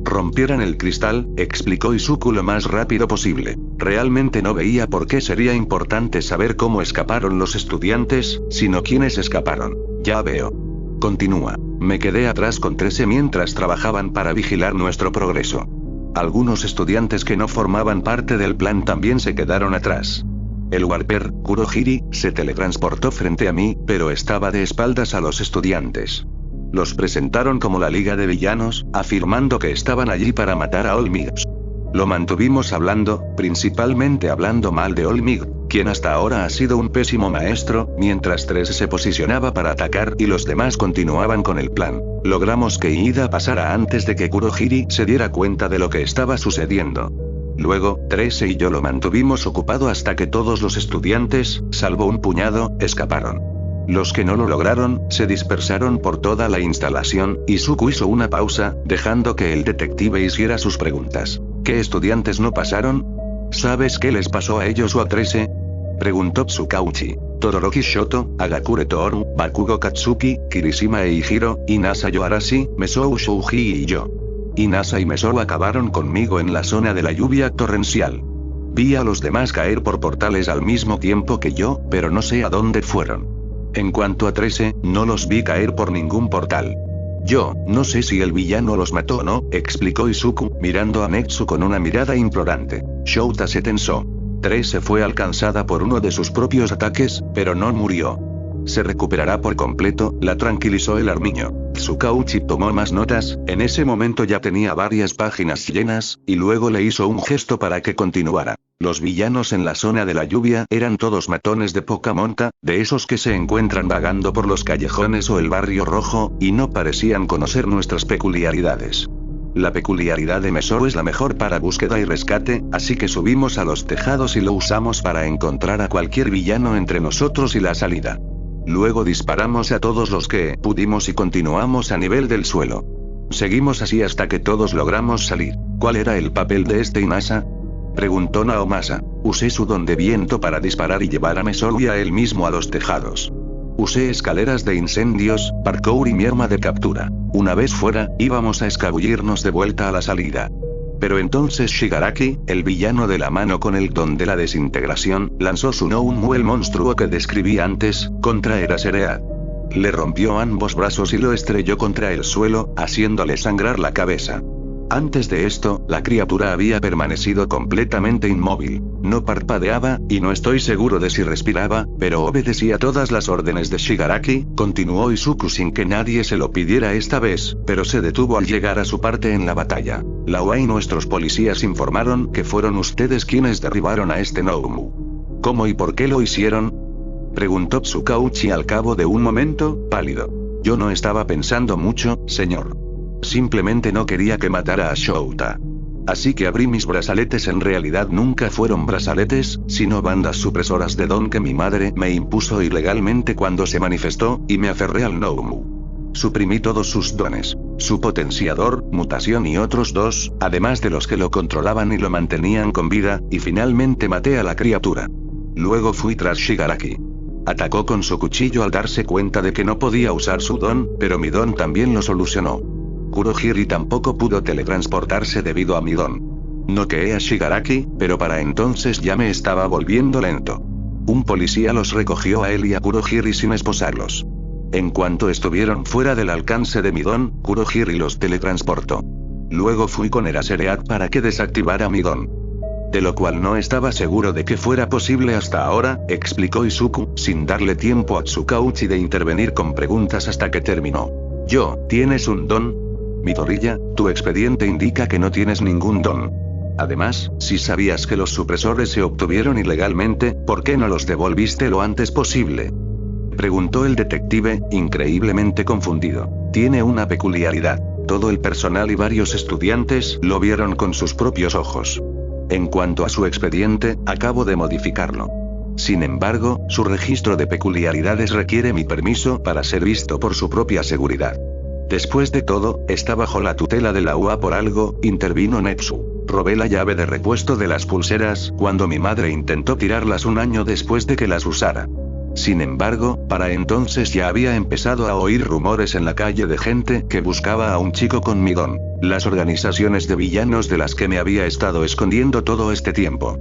rompieran el cristal, explicó Izuku lo más rápido posible. Realmente no veía por qué sería importante saber cómo escaparon los estudiantes, sino quiénes escaparon. Ya veo. Continúa. Me quedé atrás con 13 mientras trabajaban para vigilar nuestro progreso. Algunos estudiantes que no formaban parte del plan también se quedaron atrás. El Warper, Kurohiri, se teletransportó frente a mí, pero estaba de espaldas a los estudiantes. Los presentaron como la Liga de Villanos, afirmando que estaban allí para matar a Olmig. Lo mantuvimos hablando, principalmente hablando mal de Olmig, quien hasta ahora ha sido un pésimo maestro, mientras 13 se posicionaba para atacar y los demás continuaban con el plan. Logramos que Ida pasara antes de que Kurohiri se diera cuenta de lo que estaba sucediendo. Luego, 13 y yo lo mantuvimos ocupado hasta que todos los estudiantes, salvo un puñado, escaparon. Los que no lo lograron, se dispersaron por toda la instalación. Izuku hizo una pausa, dejando que el detective hiciera sus preguntas. ¿Qué estudiantes no pasaron? ¿Sabes qué les pasó a ellos o a 13? Preguntó Tsukauchi. Todoroki Shoto, Agakure Toru, Bakugo Katsuki, Kirishima Eihiro, Inasa Yoarashi, Mesou Shouji y yo. Inasa y Mesou acabaron conmigo en la zona de la lluvia torrencial. Vi a los demás caer por portales al mismo tiempo que yo, pero no sé a dónde fueron. En cuanto a 13, no los vi caer por ningún portal. Yo, no sé si el villano los mató o no, explicó Izuku, mirando a Netsu con una mirada implorante. Shouta se tensó. 13 fue alcanzada por uno de sus propios ataques, pero no murió. Se recuperará por completo, la tranquilizó el armiño. Tsukauchi tomó más notas, en ese momento ya tenía varias páginas llenas, y luego le hizo un gesto para que continuara. Los villanos en la zona de la lluvia eran todos matones de poca monta, de esos que se encuentran vagando por los callejones o el barrio rojo, y no parecían conocer nuestras peculiaridades. La peculiaridad de Mesou es la mejor para búsqueda y rescate, así que subimos a los tejados y lo usamos para encontrar a cualquier villano entre nosotros y la salida. Luego disparamos a todos los que pudimos y continuamos a nivel del suelo. Seguimos así hasta que todos logramos salir. ¿Cuál era el papel de este Inasa?, preguntó Naomasa. Usé su don de viento para disparar y llevar a Mesou y a él mismo a los tejados. Usé escaleras de incendios, parkour y mi arma de captura. Una vez fuera, íbamos a escabullirnos de vuelta a la salida. Pero entonces Shigaraki, el villano de la mano con el don de la desintegración, lanzó su Nounmu, el monstruo que describí antes, contra Eraseread. Le rompió ambos brazos y lo estrelló contra el suelo, haciéndole sangrar la cabeza. Antes de esto, la criatura había permanecido completamente inmóvil. No parpadeaba, y no estoy seguro de si respiraba, pero obedecía todas las órdenes de Shigaraki, continuó Izuku sin que nadie se lo pidiera esta vez, pero se detuvo al llegar a su parte en la batalla. Laoa y nuestros policías informaron que fueron ustedes quienes derribaron a este Nounmu. ¿Cómo y por qué lo hicieron?, preguntó Tsukauchi al cabo de un momento, pálido. Yo no estaba pensando mucho, señor. Simplemente no quería que matara a Shouta. Así que abrí mis brazaletes. En realidad nunca fueron brazaletes, sino bandas supresoras de don que mi madre me impuso ilegalmente cuando se manifestó, y me aferré al Nounmu. Suprimí todos sus dones. Su potenciador, mutación y otros dos, además de los que lo controlaban y lo mantenían con vida, y finalmente maté a la criatura. Luego fui tras Shigaraki. Atacó con su cuchillo al darse cuenta de que no podía usar su don, pero mi don también lo solucionó. Kurohiri tampoco pudo teletransportarse debido a mi don. Noqueé a Shigaraki, pero para entonces ya me estaba volviendo lento. Un policía los recogió a él y a Kurohiri sin esposarlos. En cuanto estuvieron fuera del alcance de mi don, Kurohiri los teletransportó. Luego fui con Eraseread para que desactivara mi don. De lo cual no estaba seguro de que fuera posible hasta ahora, explicó Izuku, sin darle tiempo a Tsukauchi de intervenir con preguntas hasta que terminó. ¿Tienes un don? Midoriya, tu expediente indica que no tienes ningún don. Además, si sabías que los supresores se obtuvieron ilegalmente, ¿por qué no los devolviste lo antes posible?, preguntó el detective, increíblemente confundido. Tiene una peculiaridad. Todo el personal y varios estudiantes lo vieron con sus propios ojos. En cuanto a su expediente, acabo de modificarlo. Sin embargo, su registro de peculiaridades requiere mi permiso para ser visto por su propia seguridad. Después de todo, está bajo la tutela de la UA por algo, intervino Netsu. Robé la llave de repuesto de las pulseras cuando mi madre intentó tirarlas un año después de que las usara. Sin embargo, para entonces ya había empezado a oír rumores en la calle de gente que buscaba a un chico con mi don. Las organizaciones de villanos de las que me había estado escondiendo todo este tiempo.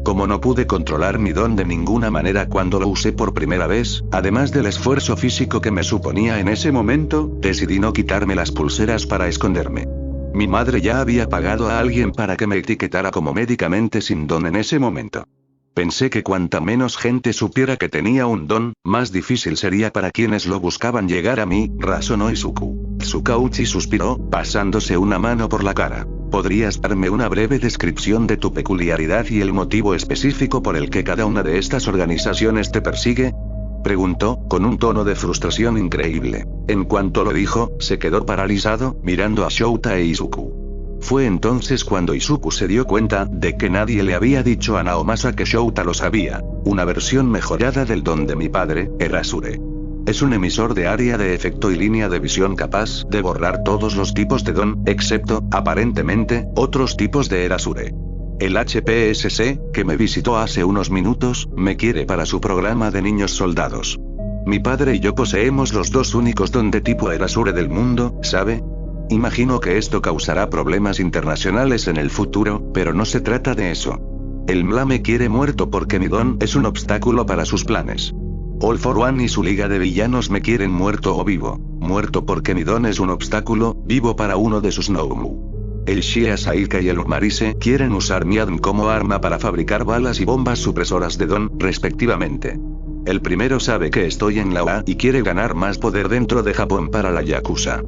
Como no pude controlar mi don de ninguna manera cuando lo usé por primera vez, además del esfuerzo físico que me suponía en ese momento, decidí no quitarme las pulseras para esconderme. Mi madre ya había pagado a alguien para que me etiquetara como médicamente sin don en ese momento. Pensé que cuanta menos gente supiera que tenía un don, más difícil sería para quienes lo buscaban llegar a mí, razonó Izuku. Tsukauchi suspiró, pasándose una mano por la cara. ¿Podrías darme una breve descripción de tu peculiaridad y el motivo específico por el que cada una de estas organizaciones te persigue?, preguntó, con un tono de frustración increíble. En cuanto lo dijo, se quedó paralizado, mirando a Shouta e Izuku. Fue entonces cuando Izuku se dio cuenta de que nadie le había dicho a Naomasa que Shouta lo sabía. Una versión mejorada del don de mi padre, Erasure. Es un emisor de área de efecto y línea de visión capaz de borrar todos los tipos de don, excepto, aparentemente, otros tipos de Erasure. El HPSC, que me visitó hace unos minutos, me quiere para su programa de niños soldados. Mi padre y yo poseemos los dos únicos don de tipo Erasure del mundo, ¿sabe? Imagino que esto causará problemas internacionales en el futuro, pero no se trata de eso. El MLA me quiere muerto porque mi don es un obstáculo para sus planes. All for One y su liga de villanos me quieren muerto o vivo. Muerto porque mi don es un obstáculo, vivo para uno de sus Nounmu. El Shia Saika y el Umarise quieren usar mi ADN como arma para fabricar balas y bombas supresoras de don, respectivamente. El primero sabe que estoy en la OA y quiere ganar más poder dentro de Japón para la Yakuza.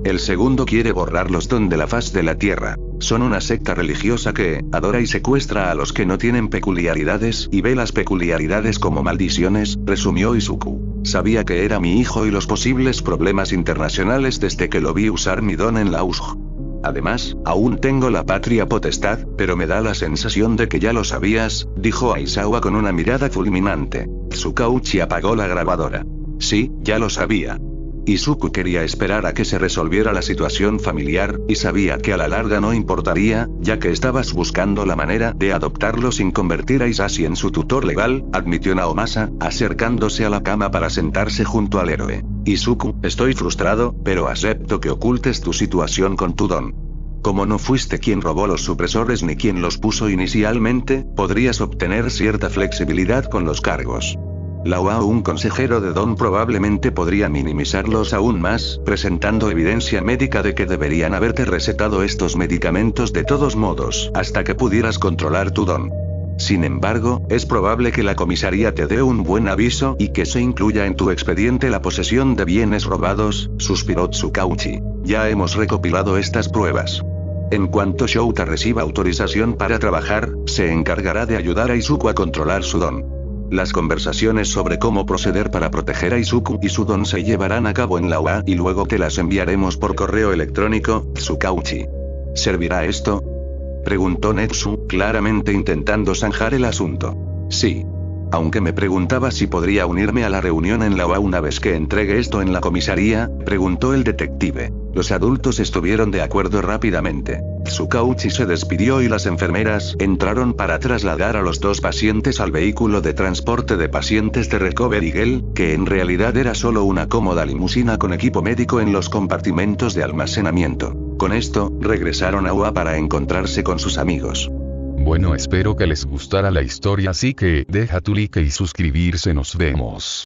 El segundo quiere borrar los Don de la faz de la tierra. Son una secta religiosa que adora y secuestra a los que no tienen peculiaridades y ve las peculiaridades como maldiciones, resumió Izuku. Sabía que era mi hijo y los posibles problemas internacionales desde que lo vi usar mi don en la USG. Además, aún tengo la patria potestad, pero me da la sensación de que ya lo sabías, dijo Aizawa con una mirada fulminante. Tsukauchi apagó la grabadora. Sí, ya lo sabía. Izuku quería esperar a que se resolviera la situación familiar, y sabía que a la larga no importaría, ya que estabas buscando la manera de adoptarlo sin convertir a Isashi en su tutor legal, admitió Naomasa, acercándose a la cama para sentarse junto al héroe. Izuku, estoy frustrado, pero acepto que ocultes tu situación con tu don. Como no fuiste quien robó los supresores ni quien los puso inicialmente, podrías obtener cierta flexibilidad con los cargos. La OA o un consejero de Don probablemente podría minimizarlos aún más, presentando evidencia médica de que deberían haberte recetado estos medicamentos de todos modos, hasta que pudieras controlar tu don. Sin embargo, es probable que la comisaría te dé un buen aviso y que se incluya en tu expediente la posesión de bienes robados, suspiró Tsukauchi. Ya hemos recopilado estas pruebas. En cuanto Shouta reciba autorización para trabajar, se encargará de ayudar a Izuku a controlar su don. Las conversaciones sobre cómo proceder para proteger a Izuku y su don se llevarán a cabo en la OA y luego te las enviaremos por correo electrónico, Tsukauchi. ¿Servirá esto?, preguntó Netsu, claramente intentando zanjar el asunto. Sí. Aunque me preguntaba si podría unirme a la reunión en la OA una vez que entregue esto en la comisaría, preguntó el detective. Los adultos estuvieron de acuerdo rápidamente. Tsukauchi se despidió y las enfermeras entraron para trasladar a los dos pacientes al vehículo de transporte de pacientes de Recovery Girl, que en realidad era solo una cómoda limusina con equipo médico en los compartimentos de almacenamiento. Con esto, regresaron a OA para encontrarse con sus amigos. Bueno, espero que les gustara la historia, así que deja tu like y suscribirse, nos vemos.